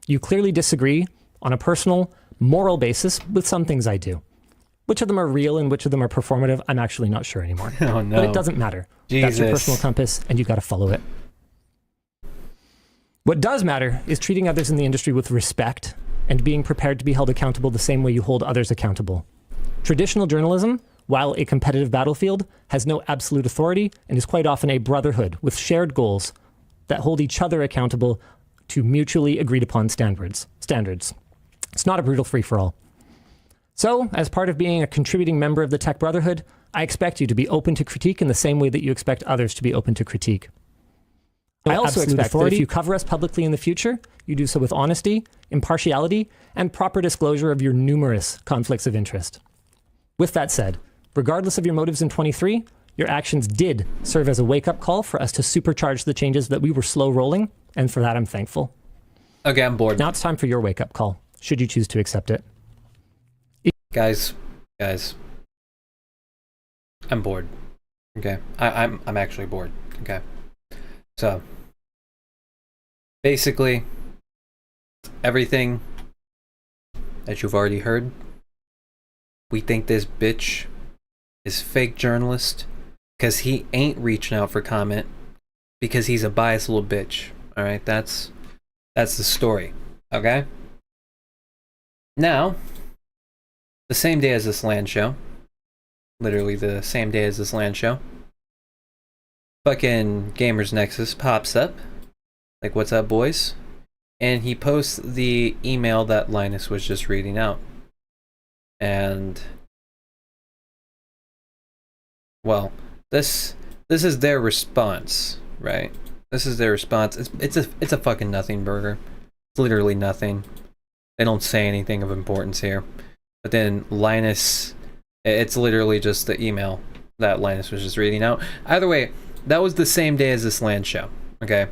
Speaker 3: You clearly disagree on a personal, moral basis with some things I do. Which of them are real and which of them are performative, I'm actually not sure anymore.
Speaker 1: Oh, no.
Speaker 3: But it doesn't matter.
Speaker 1: Jesus.
Speaker 3: That's your personal compass, and you got to follow it. What does matter is treating others in the industry with respect and being prepared to be held accountable the same way you hold others accountable. Traditional journalism, while a competitive battlefield, has no absolute authority and is quite often a brotherhood with shared goals that hold each other accountable to mutually agreed upon standards. It's not a brutal free-for-all. So, as part of being a contributing member of the Tech Brotherhood, I expect you to be open to critique in the same way that you expect others to be open to critique. I also expect that if you cover us publicly in the future, you do so with honesty, impartiality, and proper disclosure of your numerous conflicts of interest. With that said, regardless of your motives in 23, your actions did serve as a wake-up call for us to supercharge the changes that we were slow rolling, and for that I'm thankful.
Speaker 1: Okay, I'm bored.
Speaker 3: Now it's time for your wake-up call, should you choose to accept it.
Speaker 1: Guys, I'm bored. Okay, I'm actually bored. Okay, so basically, everything that you've already heard. We think this bitch is fake journalist because he ain't reaching out for comment because he's a biased little bitch. All right, that's the story. Okay. Now, the same day as this land show, literally the same day as this land show, fucking Gamers Nexus pops up, like, what's up, boys? And he posts the email that Linus was just reading out. And, well, this is their response, right? This is their response. It's a fucking nothing burger. It's literally nothing. They don't say anything of importance here. But then Linus, it's literally just the email that Linus was just reading out. Either way, that was the same day as this land show. Okay.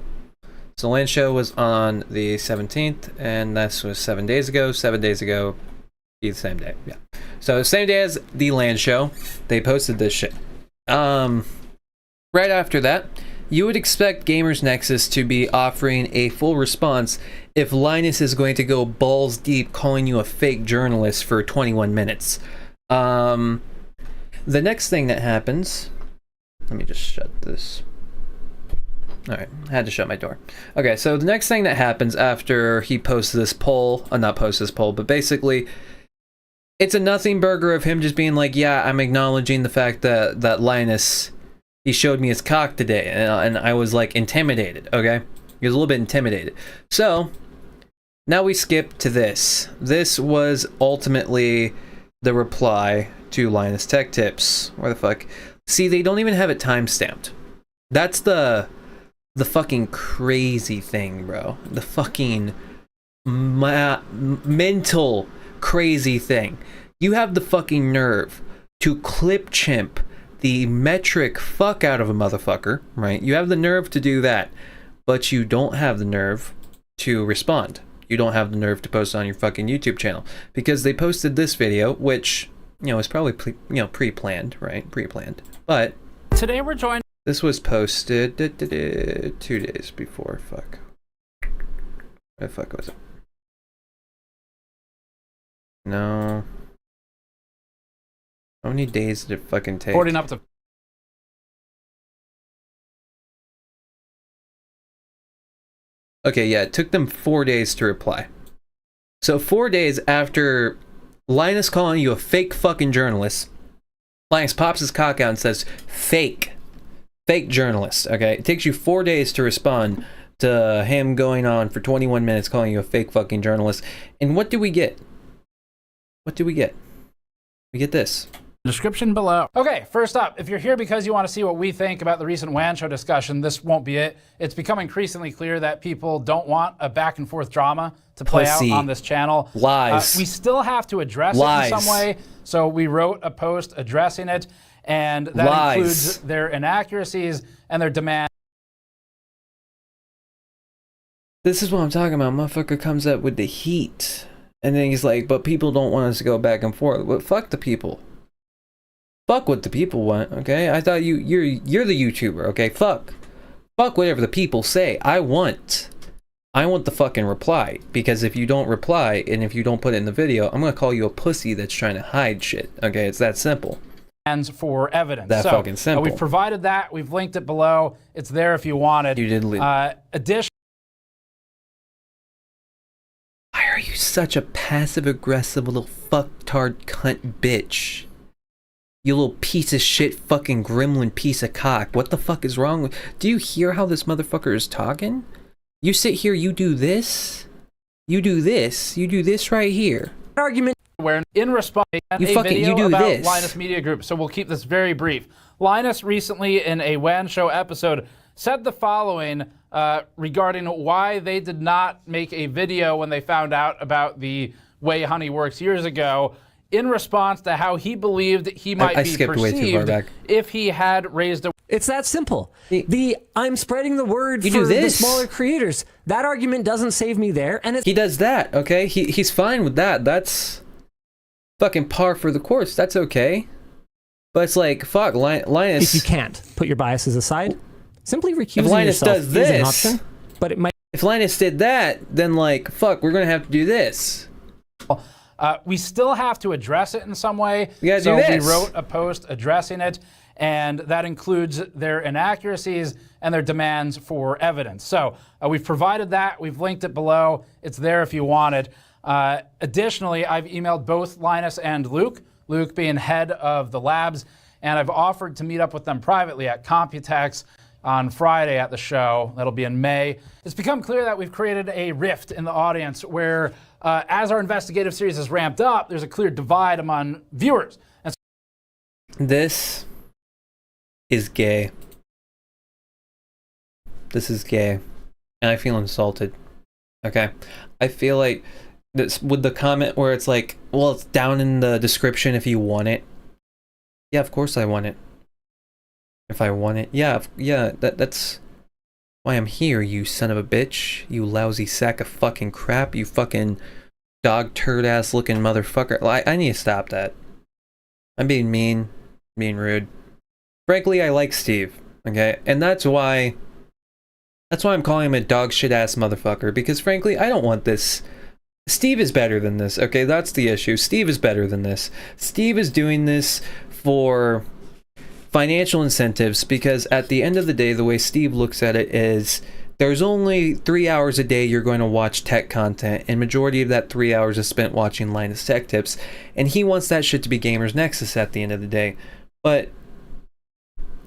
Speaker 1: So land show was on the 17th, and this was 7 days ago. 7 days ago, be the same day. Yeah. So same day as the land show, they posted this shit. Right after that, you would expect Gamers Nexus to be offering a full response if Linus is going to go balls deep calling you a fake journalist for 21 minutes. The next thing that happens, let me just shut this. All right, I had to shut my door. Okay, so the next thing that happens after he posts this poll, not posts this poll, but basically, it's a nothing burger of him just being like, yeah, I'm acknowledging the fact that Linus, he showed me his cock today, and I was like intimidated, okay? He was a little bit intimidated. So, now we skip to this. This was ultimately the reply to Linus Tech Tips. Where the fuck? See, they don't even have it timestamped. That's the fucking crazy thing, bro. The fucking mental crazy thing. You have the fucking nerve to clip chimp the metric fuck out of a motherfucker, right? You have the nerve to do that, but you don't have the nerve to respond. You don't have the nerve to post on your fucking YouTube channel because they posted this video, which, you know, is probably pre-planned, right? Pre-planned. But
Speaker 5: Today we're joined.
Speaker 1: This was posted 2 days before. Fuck. Where the fuck was it? No. How many days did it fucking take?
Speaker 5: 40 up to.
Speaker 1: Okay, yeah, it took them 4 days to reply. So 4 days after Linus calling you a fake fucking journalist, Linus pops his cock out and says, fake journalist, okay? It takes you 4 days to respond to him going on for 21 minutes calling you a fake fucking journalist. And what do we get? What do we get? We get this.
Speaker 5: Description below. Okay, first up, if you're here because you want to see what we think about the recent WAN show discussion, this won't be it. It's become increasingly clear that people don't want a back and forth drama to play
Speaker 1: Pussy.
Speaker 5: out on this channel.
Speaker 1: Lies.
Speaker 5: We still have to address
Speaker 1: Lies.
Speaker 5: it in some way, so we wrote a post addressing it, and that
Speaker 1: Lies.
Speaker 5: includes their inaccuracies and their demands.
Speaker 1: This is what I'm talking about. Motherfucker comes up with the heat. And then he's like, but people don't want us to go back and forth. But fuck the people. Fuck what the people want, okay? I thought you're the YouTuber, okay? Fuck whatever the people say. I want the fucking reply, because if you don't reply and if you don't put it in the video, I'm gonna call you a pussy that's trying to hide shit. Okay, it's that simple.
Speaker 5: For evidence.
Speaker 1: That fucking simple.
Speaker 5: We've provided that. We've linked it below. It's there if you want it.
Speaker 1: You didn't leave.
Speaker 5: Additionally,
Speaker 1: Why are you such a passive-aggressive little fucktard cunt bitch. You little piece of shit fucking gremlin piece of cock. What the fuck is wrong with... Do you hear how this motherfucker is talking? You sit here, you do this. You do this. You do this right here.
Speaker 3: Argument.
Speaker 5: Where in response to a video
Speaker 1: do
Speaker 5: about
Speaker 1: this.
Speaker 5: Linus Media Group, so we'll keep this very brief. Linus recently in a WAN show episode said the following regarding why they did not make a video when they found out about the way Honey works years ago, in response to how he believed he might be
Speaker 1: skipped way too far
Speaker 5: perceived
Speaker 1: back.
Speaker 5: if he had raised a...
Speaker 3: It's that simple. The I'm spreading the word
Speaker 1: You
Speaker 3: for
Speaker 1: do
Speaker 3: the
Speaker 1: this.
Speaker 3: smaller creators. That argument doesn't save me there, and it's
Speaker 1: He does that, okay? He's fine with that. That's fucking par for the course. That's okay. But it's like, fuck, Linus...
Speaker 3: if you can't put your biases aside, simply recusing
Speaker 1: If Linus
Speaker 3: yourself
Speaker 1: does
Speaker 3: is an
Speaker 1: this,
Speaker 3: option, but it might...
Speaker 1: if Linus did that, then like, fuck, we're gonna have to do this.
Speaker 5: We still have to address it in some way.
Speaker 1: We gotta
Speaker 5: so
Speaker 1: do this.
Speaker 5: we wrote a post addressing it, and that includes their inaccuracies and their demands for evidence. So we've provided that. We've linked it below. It's there if you want it. Additionally, I've emailed both Linus and Luke, Luke being head of the labs, and I've offered to meet up with them privately at Computex on Friday at the show. That'll be in May. It's become clear that we've created a rift in the audience where as our investigative series has ramped up, there's a clear divide among viewers. And
Speaker 1: This is gay. This is gay. And I feel insulted. Okay? I feel like this with the comment where it's like, well, it's down in the description if you want it. Yeah, of course I want it. If I want it. Yeah, that's why I'm here, you son of a bitch. You lousy sack of fucking crap. You fucking dog turd ass looking motherfucker. I need to stop that. I'm being mean, being rude. Frankly, I like Steve, okay? And that's why I'm calling him a dog shit ass motherfucker, because frankly, I don't want this. Steve is better than this, okay? That's the issue. Steve is better than this. Steve is doing this for financial incentives, because at the end of the day, the way Steve looks at it is there's only 3 hours a day you're going to watch tech content, and majority of that 3 hours is spent watching Linus Tech Tips, and he wants that shit to be Gamers Nexus at the end of the day. But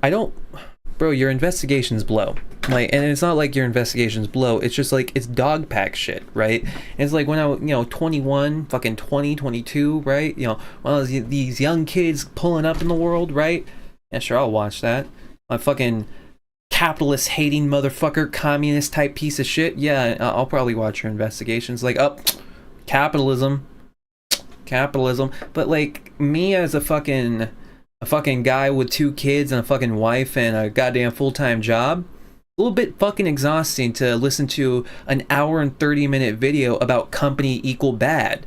Speaker 1: I don't, bro, your investigations blow. Like, and it's not like your investigations blow, it's just like, it's dog pack shit, right? And it's like when I was, 21, fucking 20, 22, right? When I was these young kids pulling up in the world, right? Yeah, sure, I'll watch that. My fucking capitalist hating motherfucker, communist type piece of shit. Yeah, I'll probably watch your investigations. Like, capitalism. But like, me as a fucking guy with 2 kids and a fucking wife and a goddamn full-time job, a little bit fucking exhausting to listen to an hour and 30-minute video about company equal bad.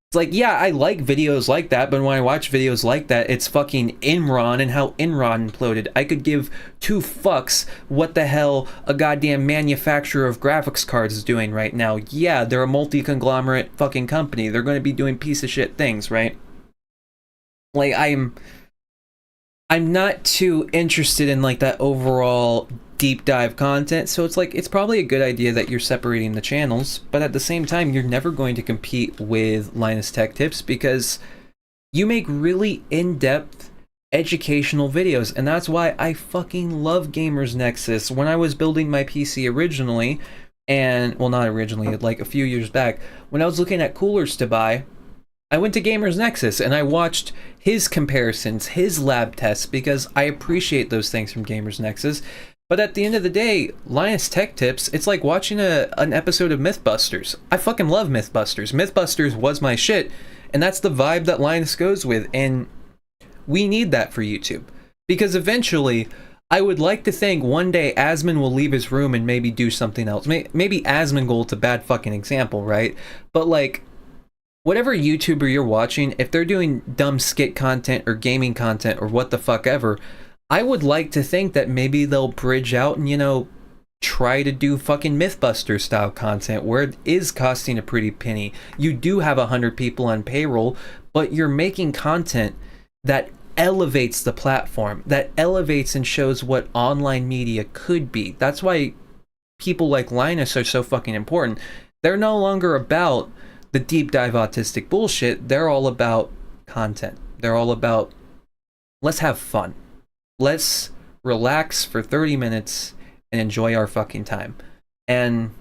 Speaker 1: It's like, yeah, I like videos like that, but when I watch videos like that, it's fucking Enron and how Enron imploded. I could give 2 fucks what the hell a goddamn manufacturer of graphics cards is doing right now. Yeah, they're a multi-conglomerate fucking company. They're going to be doing piece of shit things, right? Like, I'm not too interested in like that overall deep dive content, so it's like, it's probably a good idea that you're separating the channels, but at the same time, you're never going to compete with Linus Tech Tips, because you make really in-depth educational videos, and that's why I fucking love Gamers Nexus. When I was building my PC originally, and well, not originally, like a few years back, when I was looking at coolers to buy, I went to Gamers Nexus and I watched his comparisons, his lab tests, because I appreciate those things from Gamers Nexus. But at the end of the day, Linus Tech Tips, it's like watching an episode of Mythbusters. I fucking love Mythbusters. Mythbusters was my shit, and that's the vibe that Linus goes with, and we need that for YouTube. Because eventually, I would like to think one day Asmon will leave his room and maybe do something else. Maybe Asmongold's a bad fucking example, right? But like, whatever YouTuber you're watching, if they're doing dumb skit content or gaming content or what the fuck ever, I would like to think that maybe they'll bridge out and, try to do fucking Mythbuster style content where it is costing a pretty penny. You do have 100 people on payroll, but you're making content that elevates the platform, that elevates and shows what online media could be. That's why people like Linus are so fucking important. They're no longer about the deep dive autistic bullshit, they're all about content. They're all about, let's have fun. Let's relax for 30 minutes and enjoy our fucking time. And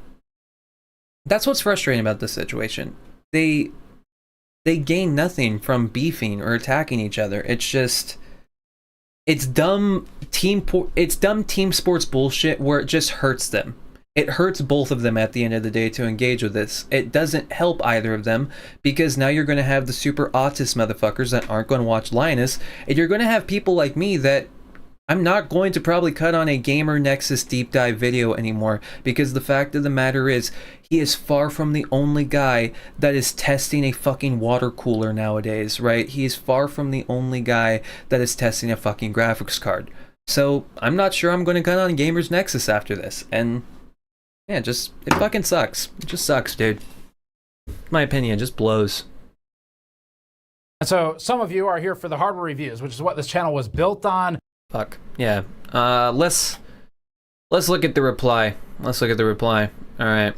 Speaker 1: that's what's frustrating about this situation. They gain nothing from beefing or attacking each other. It's just, it's dumb team sports bullshit where it just hurts them. It hurts both of them at the end of the day to engage with this. It doesn't help either of them, because now you're going to have the super autist motherfuckers that aren't going to watch Linus, and you're going to have people like me that I'm not going to probably cut on a Gamer Nexus deep dive video anymore, because the fact of the matter is, he is far from the only guy that is testing a fucking water cooler nowadays, right? He is far from the only guy that is testing a fucking graphics card. So I'm not sure I'm going to cut on Gamers Nexus after this, and yeah, it fucking sucks. It just sucks, dude. My opinion, just blows.
Speaker 5: And so some of you are here for the hardware reviews, which is what this channel was built on.
Speaker 1: Fuck. Yeah. Let's look at the reply. All right.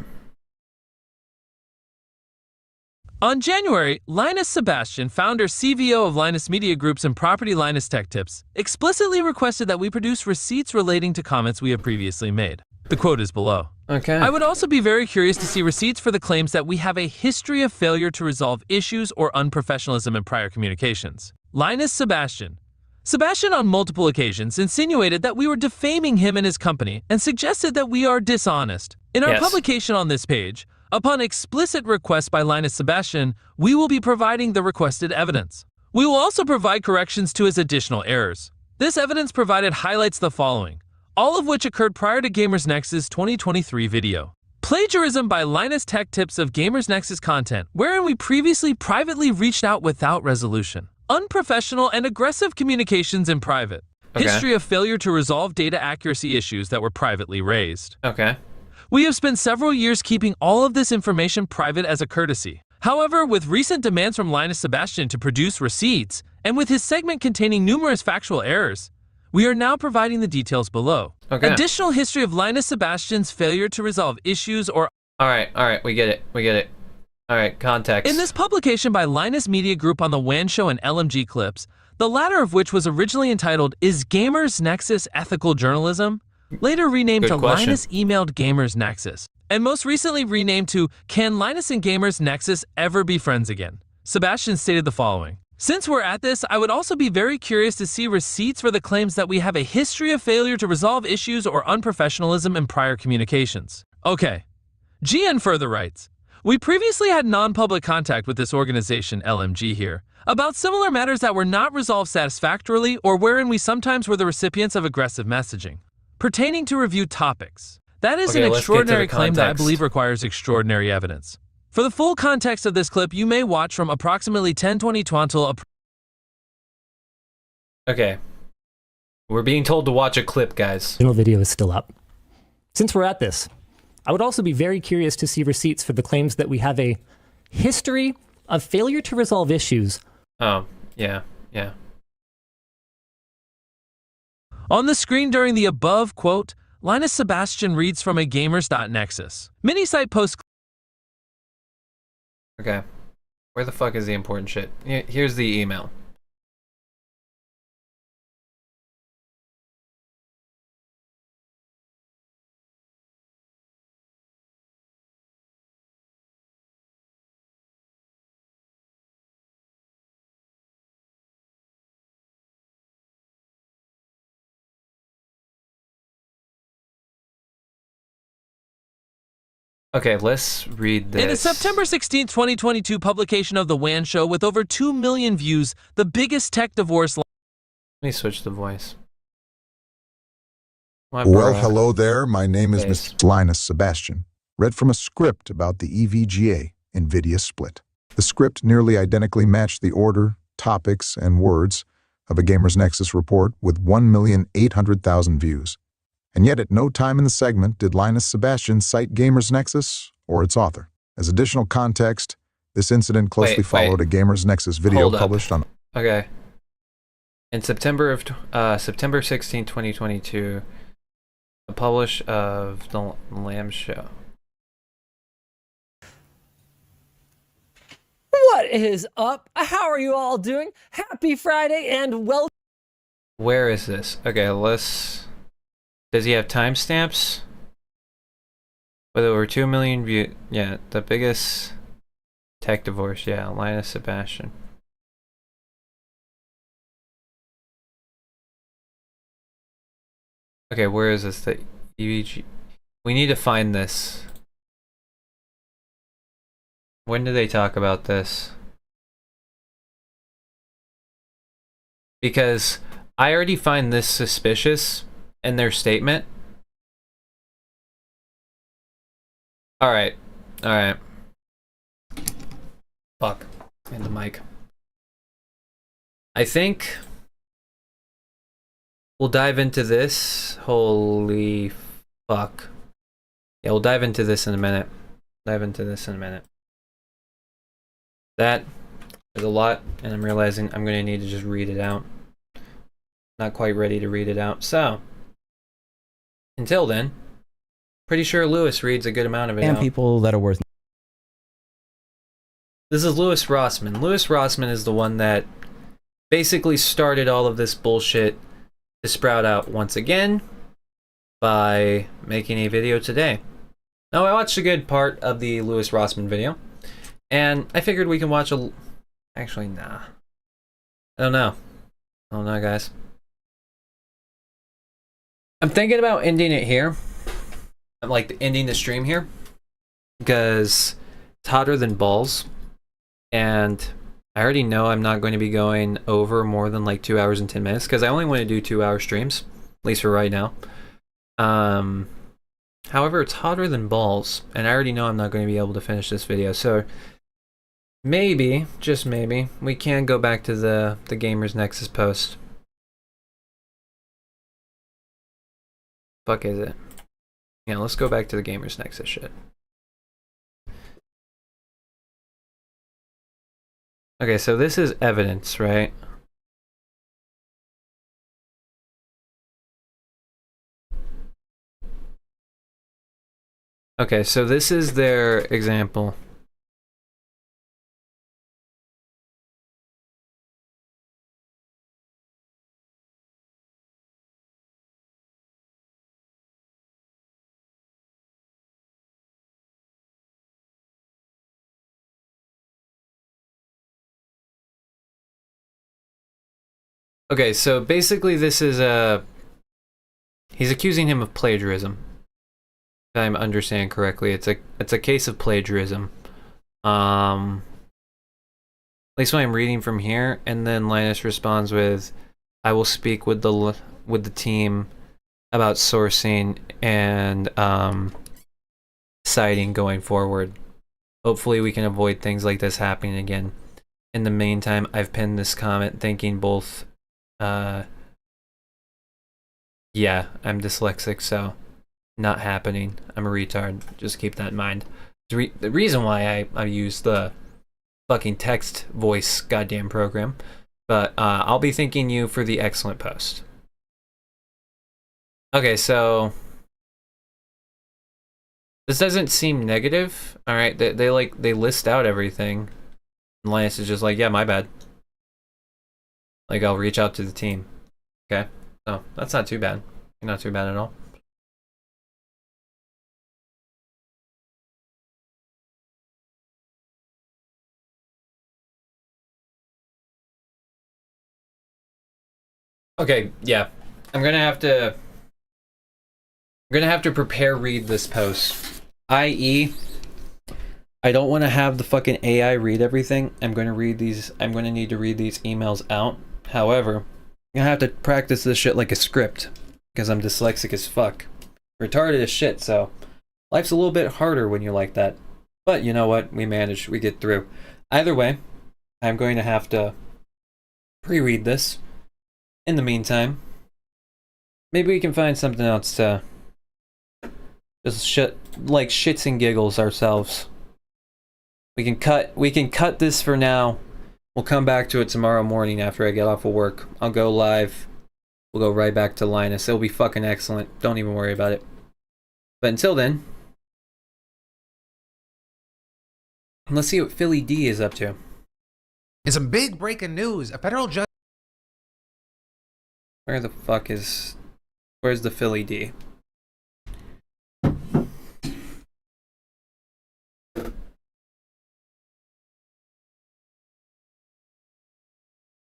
Speaker 8: On January, Linus Sebastian, founder CVO of Linus Media Groups and property Linus Tech Tips, explicitly requested that we produce receipts relating to comments we have previously made. The quote is below.
Speaker 1: Okay.
Speaker 8: I would also be very curious to see receipts for the claims that we have a history of failure to resolve issues or unprofessionalism in prior communications. Linus Sebastian. Sebastian on multiple occasions insinuated that we were defaming him and his company and suggested that we are dishonest. In our publication on this page, upon explicit request by Linus Sebastian, we will be providing the requested evidence. We will also provide corrections to his additional errors. This evidence provided highlights the following, all of which occurred prior to Gamers Nexus 2023 video. Plagiarism by Linus Tech Tips of Gamers Nexus content, wherein we previously privately reached out without resolution. Unprofessional and aggressive communications in private.
Speaker 1: Okay.
Speaker 8: History of failure to resolve data accuracy issues that were privately raised.
Speaker 1: Okay.
Speaker 8: We have spent several years keeping all of this information private as a courtesy. However, with recent demands from Linus Sebastian to produce receipts, and with his segment containing numerous factual errors, we are now providing the details below.
Speaker 1: Okay.
Speaker 8: Additional history of Linus Sebastian's failure to resolve issues or...
Speaker 1: All right, we get it. All right, context.
Speaker 8: In this publication by Linus Media Group on the WAN Show and LMG clips, the latter of which was originally entitled, Is Gamers Nexus Ethical Journalism? Later renamed to Linus Emailed Gamers Nexus, and most recently renamed to Can Linus and Gamers Nexus Ever Be Friends Again? Sebastian stated the following. Since we're at this, I would also be very curious to see receipts for the claims that we have a history of failure to resolve issues or unprofessionalism in prior communications. Okay. GN further writes, we previously had non-public contact with this organization, LMG here, about similar matters that were not resolved satisfactorily or wherein we sometimes were the recipients of aggressive messaging. Pertaining to review topics. That is an extraordinary claim that I believe requires extraordinary evidence. For the full context of this clip, you may watch from approximately 10:22 until...
Speaker 1: Okay. We're being told to watch a clip, guys.
Speaker 3: The video is still up. Since we're at this, I would also be very curious to see receipts for the claims that we have a history of failure to resolve issues.
Speaker 1: Oh, yeah.
Speaker 8: On the screen during the above quote, Linus Sebastian reads from a gamers.nexus. Mini-site post...
Speaker 1: Okay. Where the fuck is the important shit? Here's the email. Okay, let's read this.
Speaker 8: In a September 16, 2022 publication of The WAN Show with over 2 million views, the biggest tech divorce...
Speaker 1: Let me switch the voice.
Speaker 9: Well, hello there. My name is Mr. Linus Sebastian. Read from a script about the EVGA NVIDIA split. The script nearly identically matched the order, topics, and words of a Gamers Nexus report with 1,800,000 views. And yet at no time in the segment did Linus Sebastian cite Gamers Nexus or its author. As additional context, this incident closely followed a Gamers Nexus video published on...
Speaker 1: Okay. In September 16, 2022, a publish of the Lamb Show.
Speaker 3: What is up? How are you all doing? Happy Friday and welcome.
Speaker 1: Where is this? Okay, let's... Does he have timestamps? With over 2 million views. Yeah, the biggest tech divorce. Yeah, Linus Sebastian. Okay, where is this? The EVG. We need to find this. When do they talk about this? Because I already find this suspicious in their statement. Alright. Alright. Fuck. In the mic. I think we'll dive into this. Holy fuck. Yeah, we'll dive into this in a minute. That is a lot, and I'm realizing I'm going to need to just read it out. Not quite ready to read it out. So, until then, pretty sure Lewis reads a good amount of it
Speaker 10: and
Speaker 1: out.
Speaker 10: People that are worth.
Speaker 1: This is Louis Rossman. Louis Rossman is the one that basically started all of this bullshit to sprout out once again by making a video today. Now, I watched a good part of the Louis Rossman video, and I figured we can watch a... Actually, nah. I don't know, guys. I'm thinking about ending it here. I'm like ending the stream here because it's hotter than balls, and I already know I'm not going to be going over more than like 2 hours and 10 minutes because I only want to do 2-hour streams, at least for right now. However, it's hotter than balls, and I already know I'm not going to be able to finish this video, so maybe, just maybe, we can go back to the Gamers Nexus post. Fuck is it? Yeah, let's go back to the Gamers Nexus shit. Okay, so this is evidence, right? Okay, so this is their example. Okay, so basically this is he's accusing him of plagiarism. If I'm understanding correctly, it's a case of plagiarism. At least when I'm reading from here, and then Linus responds with, "I will speak with the team about sourcing and citing going forward. Hopefully we can avoid things like this happening again. In the meantime, I've pinned this comment thanking both yeah, I'm dyslexic, so not happening. I'm a retard. Just keep that in mind. The reason why I use the fucking text voice goddamn program. But I'll be thanking you for the excellent post. Okay, so this doesn't seem negative. All right, they list out everything. And Linus is just like, yeah, my bad. Like, I'll reach out to the team. Okay, so that's not too bad. Not too bad at all. Okay, yeah. I'm gonna have to read this post. I.e., I don't want to have the fucking AI read everything. I'm going to need to read these emails out. However, I'm gonna have to practice this shit like a script because I'm dyslexic as fuck. Retarded as shit, so life's a little bit harder when you're like that. But you know what? We manage. We get through. Either way, I'm going to have to pre-read this. In the meantime, maybe we can find something else to just shits and giggles ourselves. We can cut this for now. We'll come back to it tomorrow morning after I get off of work. I'll go live. We'll go right back to Linus. It'll be fucking excellent. Don't even worry about it. But until then, let's see what Philly D is up to.
Speaker 10: In some big breaking news, a federal judge.
Speaker 1: Where the fuck is... Where's the Philly D?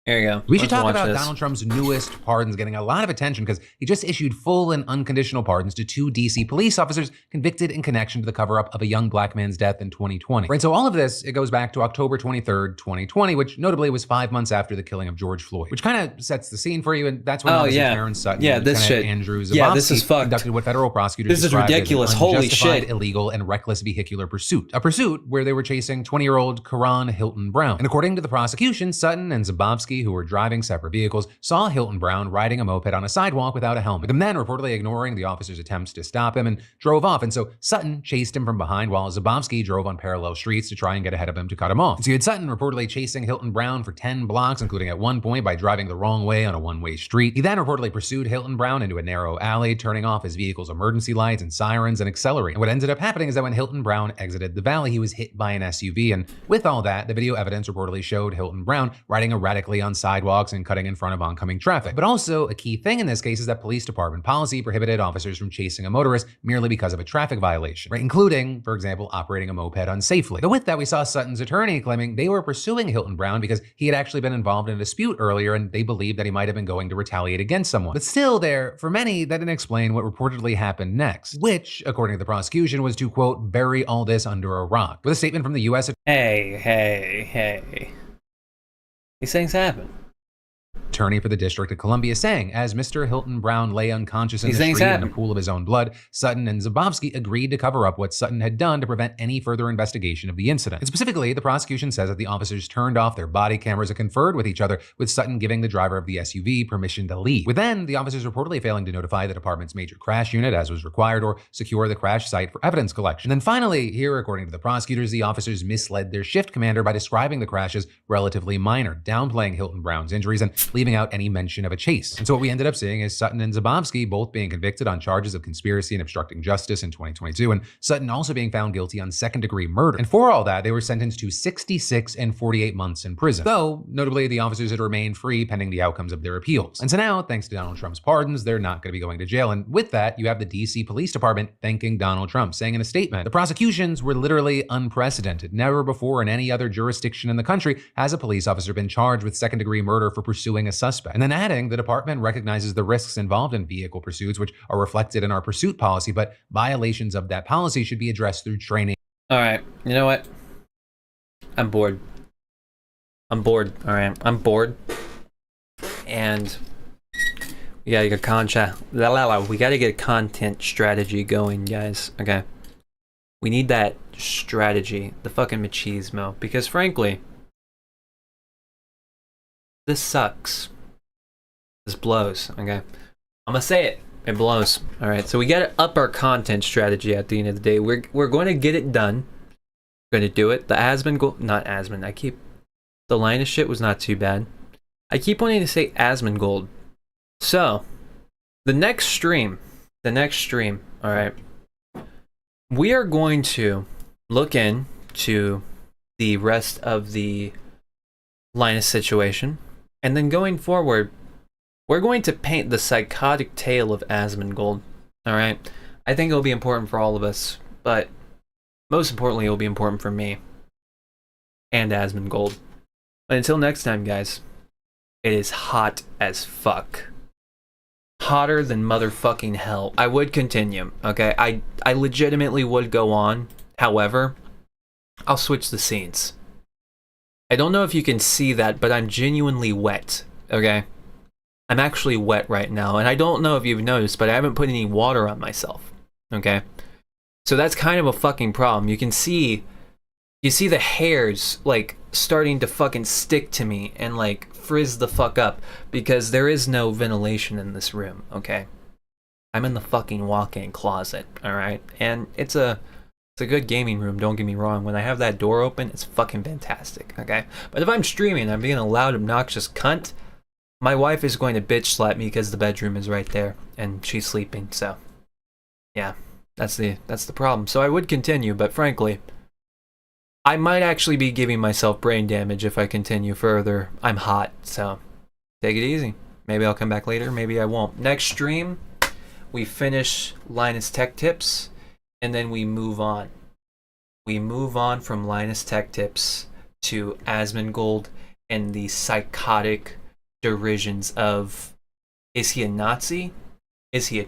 Speaker 1: There you go.
Speaker 10: We should
Speaker 1: Let's
Speaker 10: talk
Speaker 1: watch
Speaker 10: about
Speaker 1: this.
Speaker 10: Donald Trump's newest pardons getting a lot of attention because he just issued full and unconditional pardons to 2 DC police officers convicted in connection to the cover-up of a young black man's death in 2020. Right, so all of this, it goes back to October 23rd, 2020, which notably was 5 months after the killing of George Floyd, which kind of sets the scene for you, and that's when Officer Karen Sutton and
Speaker 1: this
Speaker 10: Lieutenant
Speaker 1: shit.
Speaker 10: Andrew Zabowski
Speaker 1: Yeah, this is fucked.
Speaker 10: conducted what federal prosecutors
Speaker 1: This is
Speaker 10: described
Speaker 1: ridiculous.
Speaker 10: as an
Speaker 1: Holy
Speaker 10: unjustified,
Speaker 1: shit.
Speaker 10: illegal, and reckless vehicular pursuit. A pursuit where they were chasing 20-year-old Karan Hilton Brown. And according to the prosecution, Sutton and Zabowski, who were driving separate vehicles, saw Hilton Brown riding a moped on a sidewalk without a helmet, with him then reportedly ignoring the officer's attempts to stop him and drove off. And so Sutton chased him from behind while Zabowski drove on parallel streets to try and get ahead of him to cut him off. And so you had Sutton reportedly chasing Hilton Brown for 10 blocks, including at one point by driving the wrong way on a one-way street. He then reportedly pursued Hilton Brown into a narrow alley, turning off his vehicle's emergency lights and sirens and accelerating. And what ended up happening is that when Hilton Brown exited the valley, he was hit by an SUV. And with all that, the video evidence reportedly showed Hilton Brown riding erratically on sidewalks and cutting in front of oncoming traffic. But also, a key thing in this case is that police department policy prohibited officers from chasing a motorist merely because of a traffic violation, right? Including, for example, operating a moped unsafely. But with that, we saw Sutton's attorney claiming they were pursuing Hilton Brown because he had actually been involved in a dispute earlier and they believed that he might have been going to retaliate against someone. But still for many, that didn't explain what reportedly happened next, which, according to the prosecution, was to, quote, bury all this under a rock. With a statement from the U.S.
Speaker 1: Hey. These things happen.
Speaker 10: Attorney for the District of Columbia saying, as Mr. Hilton Brown lay unconscious in
Speaker 1: These
Speaker 10: the
Speaker 1: things
Speaker 10: street
Speaker 1: happen.
Speaker 10: in a pool of his own blood, Sutton and Zabowski agreed to cover up what Sutton had done to prevent any further investigation of the incident. And specifically, the prosecution says that the officers turned off their body cameras and conferred with each other, with Sutton giving the driver of the SUV permission to leave. With then, the officers reportedly failing to notify the department's major crash unit as was required or secure the crash site for evidence collection. And then finally, here, according to the prosecutors, the officers misled their shift commander by describing the crash as relatively minor, downplaying Hilton Brown's injuries and leaving out any mention of a chase. And so what we ended up seeing is Sutton and Zabowski both being convicted on charges of conspiracy and obstructing justice in 2022, and Sutton also being found guilty on second-degree murder. And for all that, they were sentenced to 66 and 48 months in prison. Though, notably, the officers had remained free pending the outcomes of their appeals. And so now, thanks to Donald Trump's pardons, they're not going to be going to jail. And with that, you have the DC Police Department thanking Donald Trump, saying in a statement, the prosecutions were literally unprecedented. Never before in any other jurisdiction in the country has a police officer been charged with second-degree murder for pursuing a suspect. And then adding, the department recognizes the risks involved in vehicle pursuits, which are reflected in our pursuit policy, but violations of that policy should be addressed through training.
Speaker 1: All right, you know what? I'm bored. All right, I'm bored. And we gotta get we gotta get a content strategy going, guys. Okay. We need that strategy, the fucking machismo, because frankly, this sucks. This blows, okay? I'm gonna say it. It blows. All right, so we gotta up our content strategy at the end of the day. We're going to get it done. We're gonna do it. The the Linus shit was not too bad. I keep wanting to say Asmongold. So, the next stream, all right, we are going to look into the rest of the Linus situation, and then going forward, we're going to paint the psychotic tale of Asmongold, all right? I think it'll be important for all of us, but most importantly, it'll be important for me and Asmongold. But until next time, guys, it is hot as fuck. Hotter than motherfucking hell. I would continue, okay? I legitimately would go on. However, I'll switch the scenes. I don't know if you can see that, but I'm genuinely wet, okay? I'm actually wet right now, and I don't know if you've noticed, but I haven't put any water on myself, okay? So that's kind of a fucking problem. You see the hairs, like, starting to fucking stick to me and, like, frizz the fuck up, because there is no ventilation in this room, okay? I'm in the fucking walk-in closet, alright? And it's a good gaming room, don't get me wrong. When I have that door open, it's fucking fantastic, okay? But if I'm streaming, I'm being a loud, obnoxious cunt, my wife is going to bitch slap me because the bedroom is right there and she's sleeping. So, yeah, that's the problem. So I would continue, but frankly, I might actually be giving myself brain damage if I continue further. I'm hot, so take it easy. Maybe I'll come back later, maybe I won't. Next stream, we finish Linus Tech Tips, and then we move on. We move on from Linus Tech Tips to Asmongold and the psychotic derisions of, is he a Nazi? Is he a